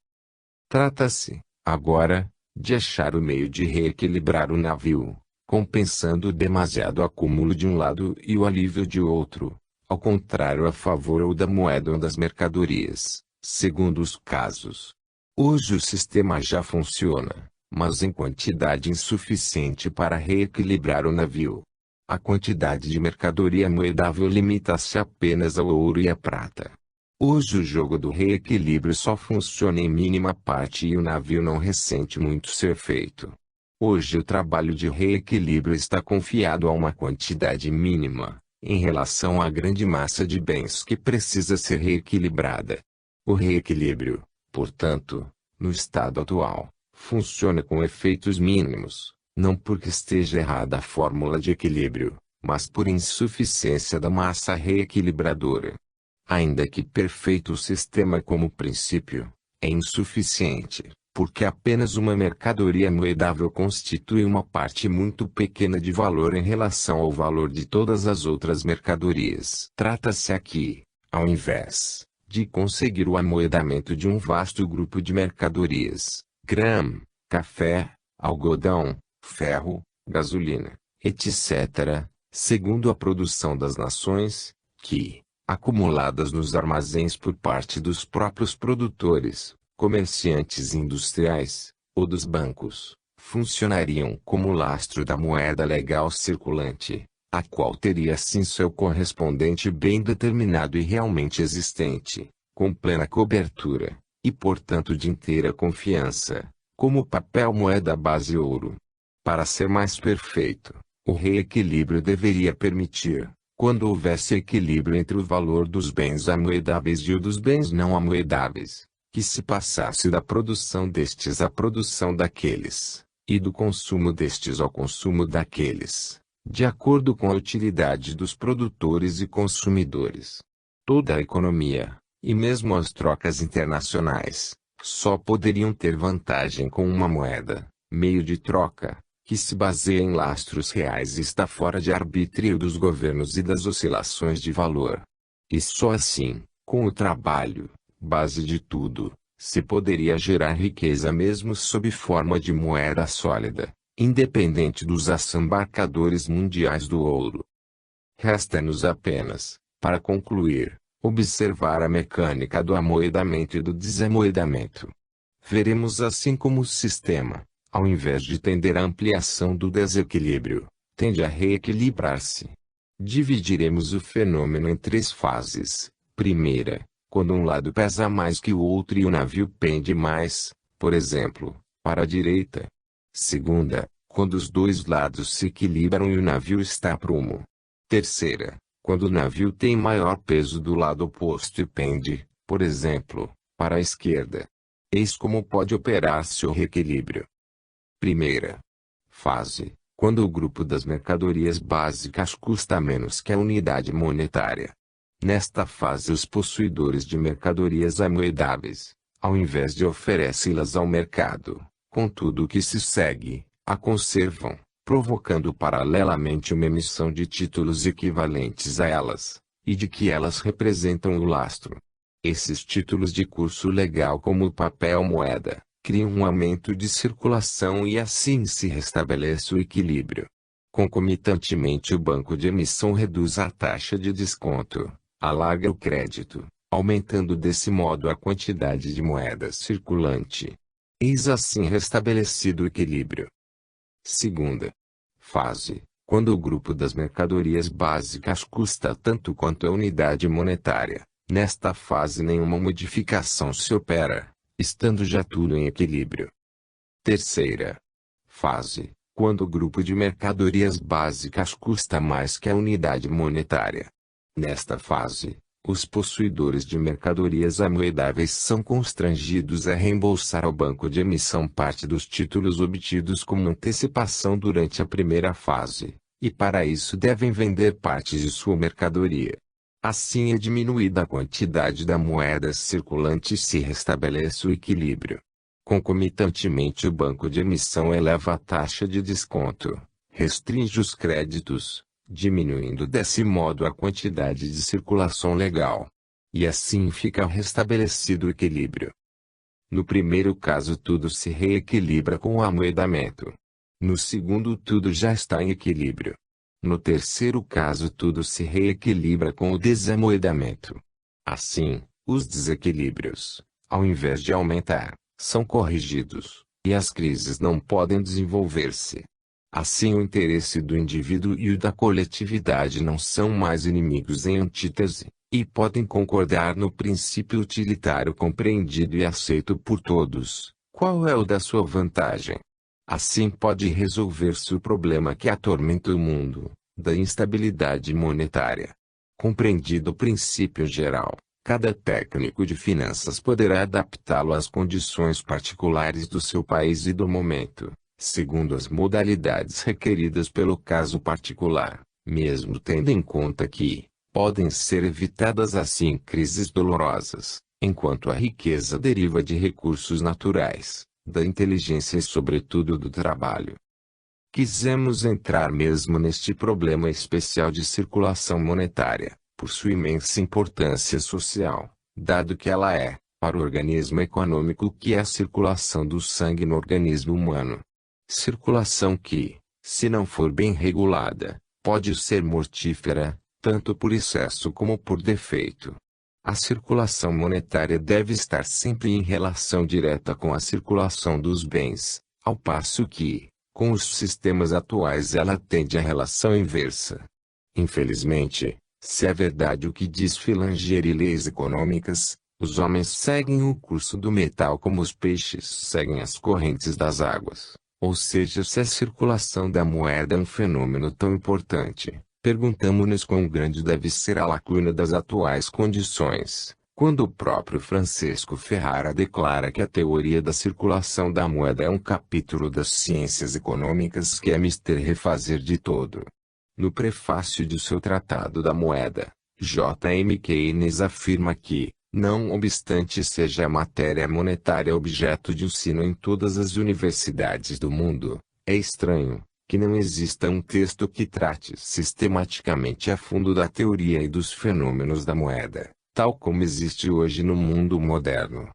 Trata-se, agora, de achar o meio de reequilibrar o navio, compensando demasiado o acúmulo de um lado e o alívio de outro, ao contrário a favor ou da moeda ou das mercadorias, segundo os casos. Hoje o sistema já funciona, mas em quantidade insuficiente para reequilibrar o navio. A quantidade de mercadoria moedável limita-se apenas ao ouro e à prata. Hoje o jogo do reequilíbrio só funciona em mínima parte e o navio não ressente muito ser feito. Hoje o trabalho de reequilíbrio está confiado a uma quantidade mínima, em relação à grande massa de bens que precisa ser reequilibrada. O reequilíbrio, portanto, no estado atual, funciona com efeitos mínimos, não porque esteja errada a fórmula de equilíbrio, mas por insuficiência da massa reequilibradora. Ainda que perfeito o sistema como princípio, é insuficiente, porque apenas uma mercadoria moedável constitui uma parte muito pequena de valor em relação ao valor de todas as outras mercadorias. Trata-se aqui, ao invés, de conseguir o amoedamento de um vasto grupo de mercadorias, grão, café, algodão, ferro, gasolina, etc., segundo a produção das nações, que, acumuladas nos armazéns por parte dos próprios produtores, comerciantes industriais, ou dos bancos, funcionariam como lastro da moeda legal circulante, a qual teria assim seu correspondente bem determinado e realmente existente, com plena cobertura, e portanto de inteira confiança, como papel moeda base ouro. Para ser mais perfeito, o reequilíbrio deveria permitir, Quando houvesse equilíbrio entre o valor dos bens amoedáveis e o dos bens não amoedáveis, que se passasse da produção destes à produção daqueles, e do consumo destes ao consumo daqueles, de acordo com a utilidade dos produtores e consumidores. Toda a economia, e mesmo as trocas internacionais, só poderiam ter vantagem com uma moeda, meio de troca, que se baseia em lastros reais e está fora de arbítrio dos governos e das oscilações de valor. E só assim, com o trabalho, base de tudo, se poderia gerar riqueza mesmo sob forma de moeda sólida, independente dos assambarcadores mundiais do ouro. Resta-nos apenas, para concluir, observar a mecânica do amoedamento e do desamoedamento. Veremos assim como o sistema, ao invés de tender à ampliação do desequilíbrio, tende a reequilibrar-se. Dividiremos o fenômeno em três fases. Primeira, quando um lado pesa mais que o outro e o navio pende mais, por exemplo, para a direita. Segunda, quando os dois lados se equilibram e o navio está a prumo. Terceira, quando o navio tem maior peso do lado oposto e pende, por exemplo, para a esquerda. Eis como pode operar-se o reequilíbrio. Primeira fase, quando o grupo das mercadorias básicas custa menos que a unidade monetária. Nesta fase os possuidores de mercadorias amoedáveis, ao invés de oferecê-las ao mercado, com tudo o que se segue, a conservam, provocando paralelamente uma emissão de títulos equivalentes a elas, e de que elas representam o lastro. Esses títulos de curso legal como o papel moeda, criam um aumento de circulação e assim se restabelece o equilíbrio. Concomitantemente o banco de emissão reduz a taxa de desconto, alarga o crédito, aumentando desse modo a quantidade de moeda circulante. Eis assim restabelecido o equilíbrio. Segunda fase, quando o grupo das mercadorias básicas custa tanto quanto a unidade monetária. Nesta fase nenhuma modificação se opera, estando já tudo em equilíbrio. Terceira fase, quando o grupo de mercadorias básicas custa mais que a unidade monetária. Nesta fase, os possuidores de mercadorias amoedáveis são constrangidos a reembolsar ao banco de emissão parte dos títulos obtidos como antecipação durante a primeira fase, e para isso devem vender partes de sua mercadoria. Assim é diminuída a quantidade da moeda circulante e se restabelece o equilíbrio. Concomitantemente o banco de emissão eleva a taxa de desconto, restringe os créditos, diminuindo desse modo a quantidade de circulação legal. E assim fica restabelecido o equilíbrio. No primeiro caso tudo se reequilibra com o amoedamento. No segundo tudo já está em equilíbrio. No terceiro caso tudo se reequilibra com o desamoedamento. Assim, os desequilíbrios, ao invés de aumentar, são corrigidos, e as crises não podem desenvolver-se. Assim o interesse do indivíduo e o da coletividade não são mais inimigos em antítese, e podem concordar no princípio utilitário compreendido e aceito por todos, qual é o da sua vantagem. Assim pode resolver-se o problema que atormenta o mundo, da instabilidade monetária. Compreendido o princípio geral, cada técnico de finanças poderá adaptá-lo às condições particulares do seu país e do momento, segundo as modalidades requeridas pelo caso particular, mesmo tendo em conta que podem ser evitadas assim crises dolorosas, enquanto a riqueza deriva de recursos naturais, da inteligência e sobretudo do trabalho. Quisemos entrar mesmo neste problema especial de circulação monetária, por sua imensa importância social, dado que ela é, para o organismo econômico o que é a circulação do sangue no organismo humano. Circulação que, se não for bem regulada, pode ser mortífera, tanto por excesso como por defeito. A circulação monetária deve estar sempre em relação direta com a circulação dos bens, ao passo que, com os sistemas atuais ela tende à relação inversa. Infelizmente, se é verdade o que diz Filanger e leis econômicas, os homens seguem o curso do metal como os peixes seguem as correntes das águas. Ou seja, se a circulação da moeda é um fenômeno tão importante, Perguntamo-nos quão grande deve ser a lacuna das atuais condições, quando o próprio Francisco Ferrara declara que a teoria da circulação da moeda é um capítulo das ciências econômicas que é mister refazer de todo. No prefácio de seu Tratado da Moeda, J. M. Keynes afirma que, não obstante seja a matéria monetária objeto de ensino em todas as universidades do mundo, é estranho que não exista um texto que trate sistematicamente a fundo da teoria e dos fenômenos da moeda, tal como existe hoje no mundo moderno.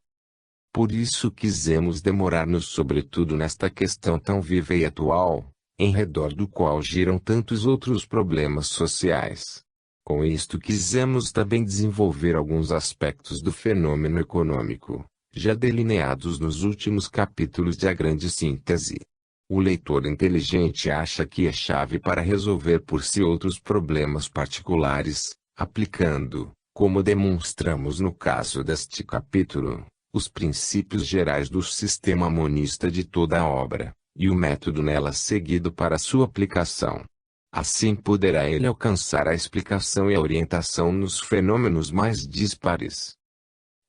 Por isso quisemos demorar-nos sobretudo nesta questão tão viva e atual, em redor do qual giram tantos outros problemas sociais. Com isto quisemos também desenvolver alguns aspectos do fenômeno econômico, já delineados nos últimos capítulos de A Grande Síntese. O leitor inteligente acha que é chave para resolver por si outros problemas particulares, aplicando, como demonstramos no caso deste capítulo, os princípios gerais do sistema monista de toda a obra, e o método nela seguido para sua aplicação. Assim poderá ele alcançar a explicação e a orientação nos fenômenos mais dispares.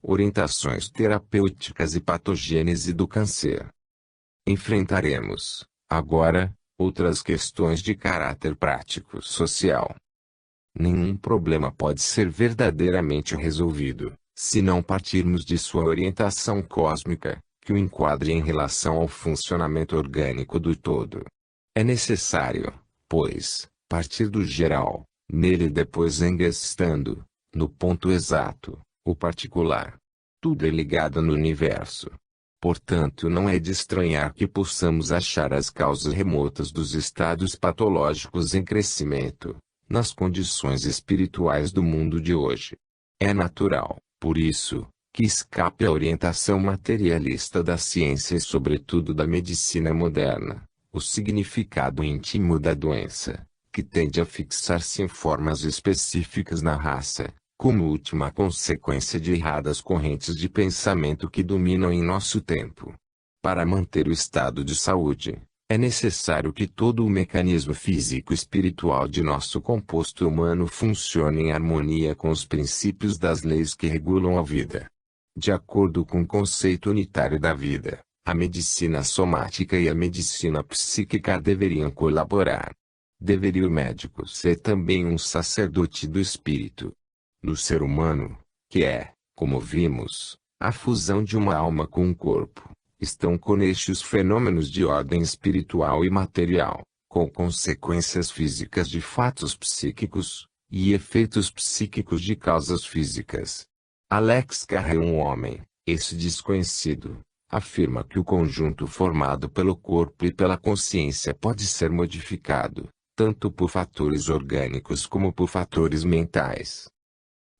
Orientações terapêuticas e patogênese do câncer. Enfrentaremos, agora, outras questões de caráter prático-social. Nenhum problema pode ser verdadeiramente resolvido, se não partirmos de sua orientação cósmica, que o enquadre em relação ao funcionamento orgânico do todo. É necessário, pois, partir do geral, nele depois engestando, no ponto exato, o particular. Tudo é ligado no universo. Portanto, não é de estranhar que possamos achar as causas remotas dos estados patológicos em crescimento, nas condições espirituais do mundo de hoje. É natural, por isso, que escape à orientação materialista da ciência e sobretudo da medicina moderna, o significado íntimo da doença, que tende a fixar-se em formas específicas na raça, como última consequência de erradas correntes de pensamento que dominam em nosso tempo. Para manter o estado de saúde, é necessário que todo o mecanismo físico-espiritual de nosso composto humano funcione em harmonia com os princípios das leis que regulam a vida. De acordo com o conceito unitário da vida, a medicina somática e a medicina psíquica deveriam colaborar. Deveria o médico ser também um sacerdote do espírito. No ser humano, que é, como vimos, a fusão de uma alma com um corpo, estão conexos fenômenos de ordem espiritual e material, com consequências físicas de fatos psíquicos, e efeitos psíquicos de causas físicas. Alex Carrel, um homem, esse desconhecido, afirma que o conjunto formado pelo corpo e pela consciência pode ser modificado, tanto por fatores orgânicos como por fatores mentais.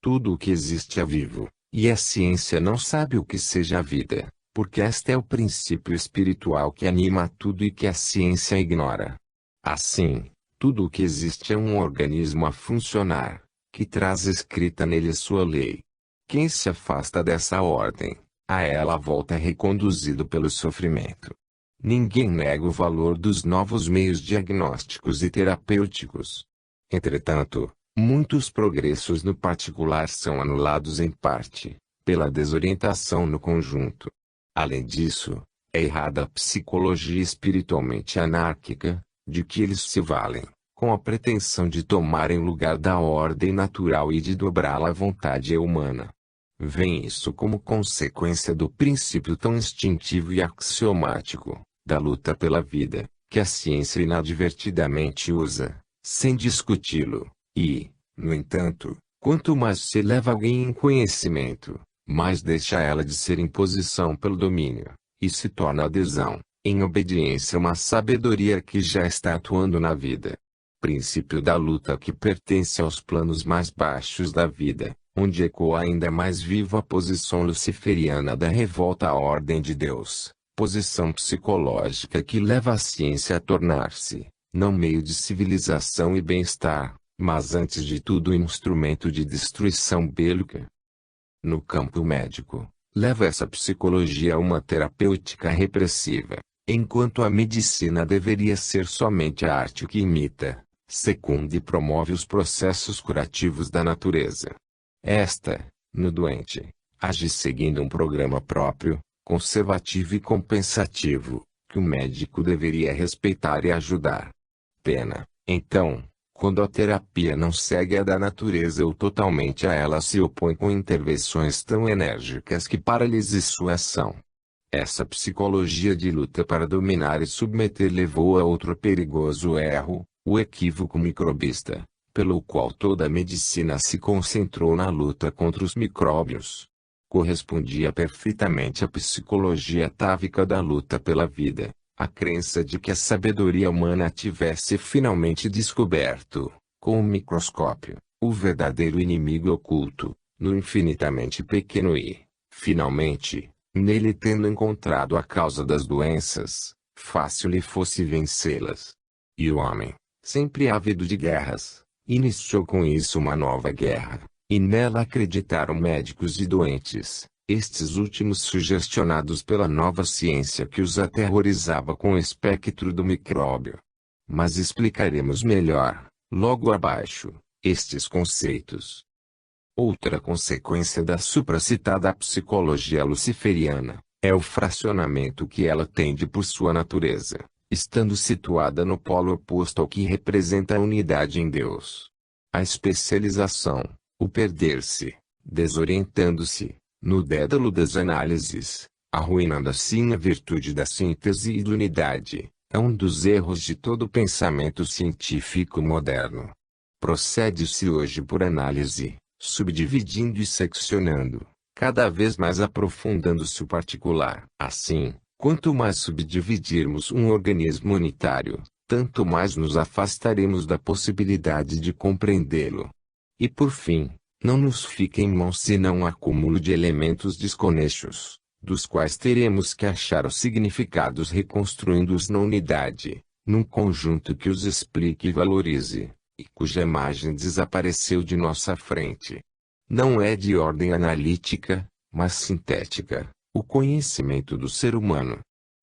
Tudo o que existe é vivo, e a ciência não sabe o que seja a vida, porque este é o princípio espiritual que anima tudo e que a ciência ignora. Assim, tudo o que existe é um organismo a funcionar, que traz escrita nele sua lei. Quem se afasta dessa ordem, a ela volta reconduzido pelo sofrimento. Ninguém nega o valor dos novos meios diagnósticos e terapêuticos. Entretanto, muitos progressos no particular são anulados em parte, pela desorientação no conjunto. Além disso, é errada a psicologia espiritualmente anárquica, de que eles se valem, com a pretensão de tomarem lugar da ordem natural e de dobrá-la à vontade humana. Vem isso como consequência do princípio tão instintivo e axiomático, da luta pela vida, que a ciência inadvertidamente usa, sem discuti-lo. E, no entanto, quanto mais se eleva alguém em conhecimento, mais deixa ela de ser imposição pelo domínio, e se torna adesão, em obediência a uma sabedoria que já está atuando na vida. Princípio da luta que pertence aos planos mais baixos da vida, onde ecoa ainda mais viva a posição luciferiana da revolta à ordem de Deus, posição psicológica que leva a ciência a tornar-se, não meio de civilização e bem-estar, mas antes de tudo instrumento de destruição bélica. No campo médico, leva essa psicologia a uma terapêutica repressiva, enquanto a medicina deveria ser somente a arte que imita, Secunda e promove os processos curativos da natureza. Esta, no doente, age seguindo um programa próprio, conservativo e compensativo, que o médico deveria respeitar e ajudar. Pena, então, quando a terapia não segue a da natureza ou totalmente a ela se opõe com intervenções tão enérgicas que paralise sua ação. Essa psicologia de luta para dominar e submeter levou a outro perigoso erro, o equívoco microbista, pelo qual toda a medicina se concentrou na luta contra os micróbios. Correspondia perfeitamente à psicologia atávica da luta pela vida, a crença de que a sabedoria humana tivesse finalmente descoberto, com o microscópio, o verdadeiro inimigo oculto, no infinitamente pequeno e, finalmente, nele tendo encontrado a causa das doenças, fácil lhe fosse vencê-las. E o homem, sempre ávido de guerras, iniciou com isso uma nova guerra, e nela acreditaram médicos e doentes, estes últimos sugestionados pela nova ciência que os aterrorizava com o espectro do micróbio. Mas explicaremos melhor, logo abaixo, estes conceitos. Outra consequência da supracitada psicologia luciferiana, é o fracionamento que ela tende por sua natureza, estando situada no polo oposto ao que representa a unidade em Deus. A especialização, o perder-se, desorientando-se, no dédalo das análises, arruinando assim a virtude da síntese e da unidade, é um dos erros de todo o pensamento científico moderno. Procede-se hoje por análise, subdividindo e seccionando, cada vez mais aprofundando-se o particular. Assim, quanto mais subdividirmos um organismo unitário, tanto mais nos afastaremos da possibilidade de compreendê-lo. E por fim, não nos fica em mãos senão um acúmulo de elementos desconexos, dos quais teremos que achar os significados reconstruindo-os na unidade, num conjunto que os explique e valorize, e cuja imagem desapareceu de nossa frente. Não é de ordem analítica, mas sintética, o conhecimento do ser humano.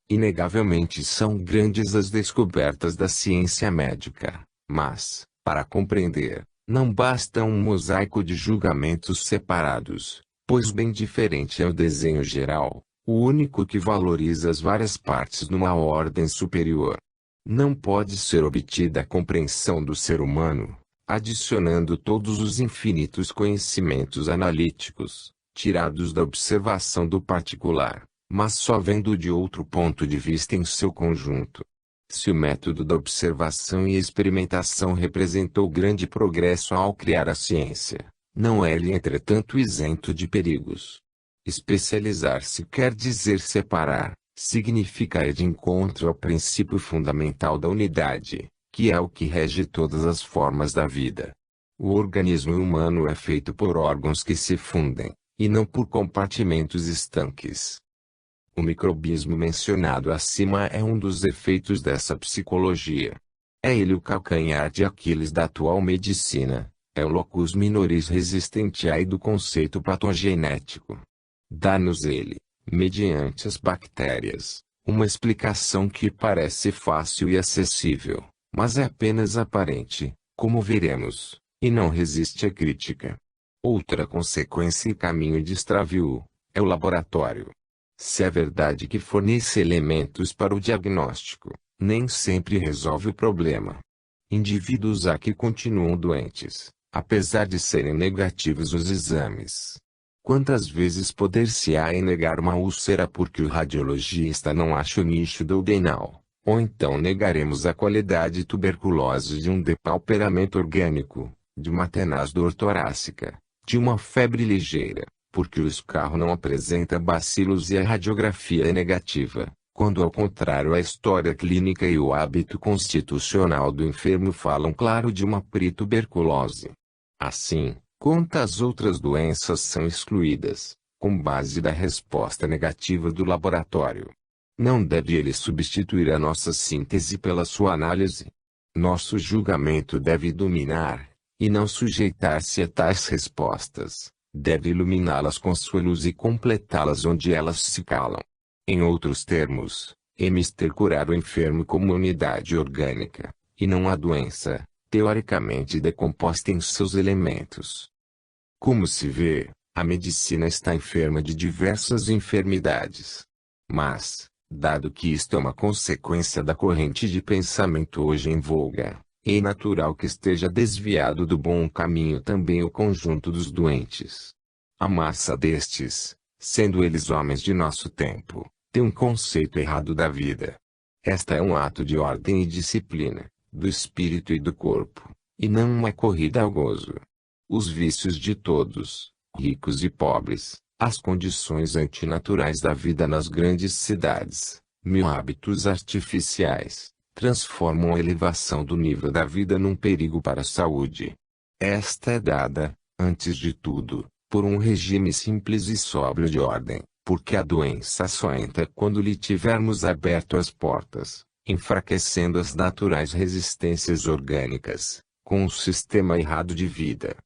Inegavelmente são grandes as descobertas da ciência médica, mas, para compreender, não basta um mosaico de julgamentos separados, pois bem diferente é o desenho geral, o único que valoriza as várias partes numa ordem superior. Não pode ser obtida a compreensão do ser humano, adicionando todos os infinitos conhecimentos analíticos, tirados da observação do particular, mas só vendo de outro ponto de vista em seu conjunto. Se o método da observação e experimentação representou grande progresso ao criar a ciência, não é ele entretanto isento de perigos. Especializar-se quer dizer separar, significa ir de encontro ao princípio fundamental da unidade, que é o que rege todas as formas da vida. O organismo humano é feito por órgãos que se fundem, e não por compartimentos estanques. O microbismo mencionado acima é um dos efeitos dessa psicologia. É ele o calcanhar de Aquiles da atual medicina, é o locus minoris resistentiae do conceito patogenético. Dá-nos ele, mediante as bactérias, uma explicação que parece fácil e acessível, mas é apenas aparente, como veremos, e não resiste à crítica. Outra consequência e caminho de extravio, é o laboratório. Se é verdade que fornece elementos para o diagnóstico, nem sempre resolve o problema. Indivíduos há que continuam doentes, apesar de serem negativos os exames. Quantas vezes poder-se-á negar uma úlcera porque o radiologista não acha o nicho duodenal, ou então negaremos a qualidade e tuberculose de um depauperamento orgânico, de uma tenaz dor torácica, de uma febre ligeira, porque o escarro não apresenta bacilos e a radiografia é negativa, quando ao contrário a história clínica e o hábito constitucional do enfermo falam claro de uma perituberculose. Assim, quantas outras doenças são excluídas, com base da resposta negativa do laboratório? Não deve ele substituir a nossa síntese pela sua análise? Nosso julgamento deve dominar, e não sujeitar-se a tais respostas. Deve iluminá-las com sua luz e completá-las onde elas se calam. Em outros termos, é mister curar o enfermo como unidade orgânica, e não a doença, teoricamente decomposta em seus elementos. Como se vê, a medicina está enferma de diversas enfermidades. Mas, dado que isto é uma consequência da corrente de pensamento hoje em voga, é natural que esteja desviado do bom caminho também o conjunto dos doentes. A massa destes, sendo eles homens de nosso tempo, tem um conceito errado da vida. Esta é um ato de ordem e disciplina, do espírito e do corpo, e não uma corrida ao gozo. Os vícios de todos, ricos e pobres, as condições antinaturais da vida nas grandes cidades, mil hábitos artificiais, transformam a elevação do nível da vida num perigo para a saúde. Esta é dada, antes de tudo, por um regime simples e sóbrio de ordem, porque a doença só entra quando lhe tivermos aberto as portas, enfraquecendo as naturais resistências orgânicas, com o sistema errado de vida.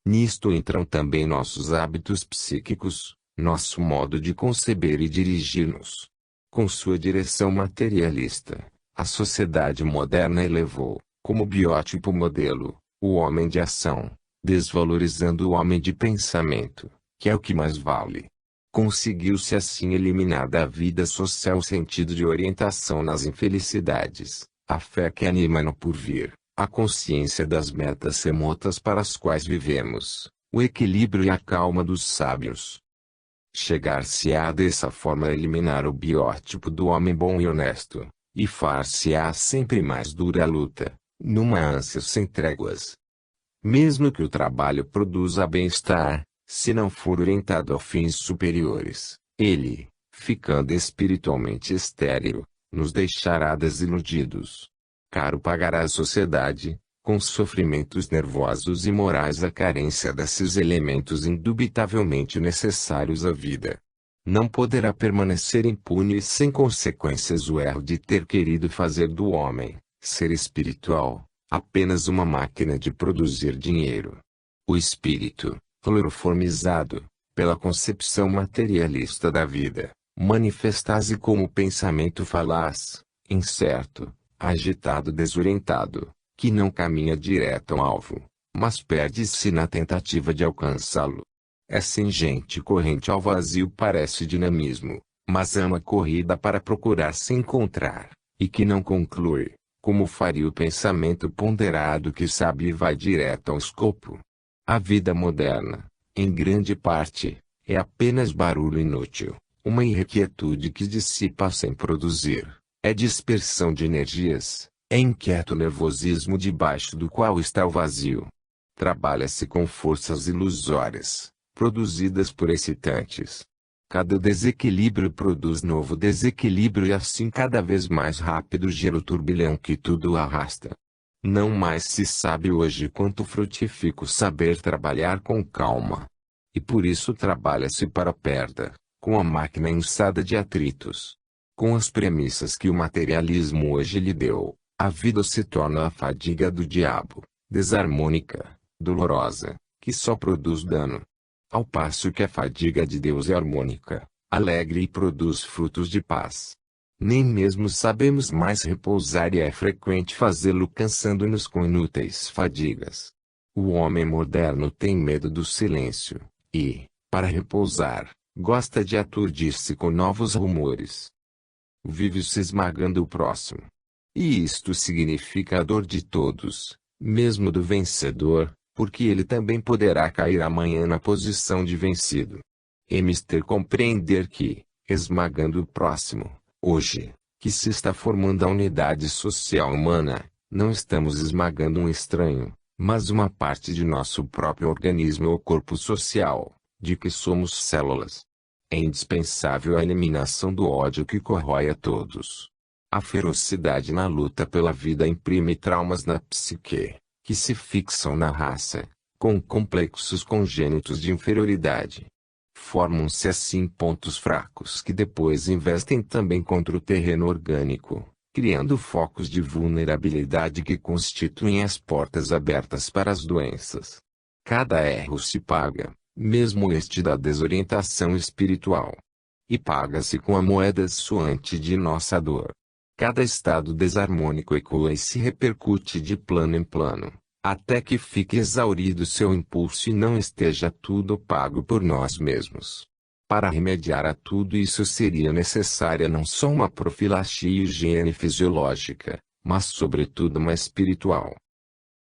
Nisto entram também nossos hábitos psíquicos, nosso modo de conceber e dirigir-nos. Com sua direção materialista, a sociedade moderna elevou, como biótipo modelo, o homem de ação, desvalorizando o homem de pensamento, que é o que mais vale. Conseguiu-se assim eliminar da vida social o sentido de orientação nas infelicidades, a fé que anima no porvir, a consciência das metas remotas para as quais vivemos, o equilíbrio e a calma dos sábios. Chegar-se-á dessa forma a eliminar o biótipo do homem bom e honesto, e far-se-á sempre mais dura a luta, numa ânsia sem tréguas. Mesmo que o trabalho produza bem-estar, se não for orientado a fins superiores, ele, ficando espiritualmente estéril, nos deixará desiludidos. Caro pagará a sociedade, com sofrimentos nervosos e morais a carência desses elementos indubitavelmente necessários à vida. Não poderá permanecer impune e sem consequências o erro de ter querido fazer do homem, ser espiritual, apenas uma máquina de produzir dinheiro. O espírito, cloroformizado, pela concepção materialista da vida, manifesta-se como pensamento falaz, incerto, agitado, desorientado, que não caminha direto ao alvo, mas perde-se na tentativa de alcançá-lo. Essa ingente corrente ao vazio parece dinamismo, mas é uma corrida para procurar se encontrar, e que não conclui, como faria o pensamento ponderado que sabe e vai direto ao escopo. A vida moderna, em grande parte, é apenas barulho inútil, uma inquietude que dissipa sem produzir. É dispersão de energias, é inquieto nervosismo debaixo do qual está o vazio. Trabalha-se com forças ilusórias, produzidas por excitantes. Cada desequilíbrio produz novo desequilíbrio e assim cada vez mais rápido gira o turbilhão que tudo arrasta. Não mais se sabe hoje quanto frutifica o saber trabalhar com calma. E por isso trabalha-se para a perda, com a máquina inçada de atritos. Com as premissas que o materialismo hoje lhe deu, a vida se torna a fadiga do diabo, desarmônica, dolorosa, que só produz dano. Ao passo que a fadiga de Deus é harmônica, alegre e produz frutos de paz. Nem mesmo sabemos mais repousar e é frequente fazê-lo cansando-nos com inúteis fadigas. O homem moderno tem medo do silêncio, e, para repousar, gosta de aturdir-se com novos rumores. Vive se esmagando o próximo. E isto significa a dor de todos, mesmo do vencedor, porque ele também poderá cair amanhã na posição de vencido. É mister compreender que, esmagando o próximo, hoje, que se está formando a unidade social humana, não estamos esmagando um estranho, mas uma parte de nosso próprio organismo ou corpo social, de que somos células. É indispensável a eliminação do ódio que corrói a todos. A ferocidade na luta pela vida imprime traumas na psique, que se fixam na raça, com complexos congênitos de inferioridade. Formam-se assim pontos fracos que depois investem também contra o terreno orgânico, criando focos de vulnerabilidade que constituem as portas abertas para as doenças. Cada erro se paga, mesmo este da desorientação espiritual. E paga-se com a moeda suante de nossa dor. Cada estado desarmônico ecoa e se repercute de plano em plano, até que fique exaurido seu impulso e não esteja tudo pago por nós mesmos. Para remediar a tudo isso seria necessária não só uma profilaxia e higiene fisiológica, mas sobretudo uma espiritual.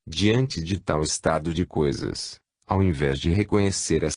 Diante de tal estado de coisas, ao invés de reconhecer as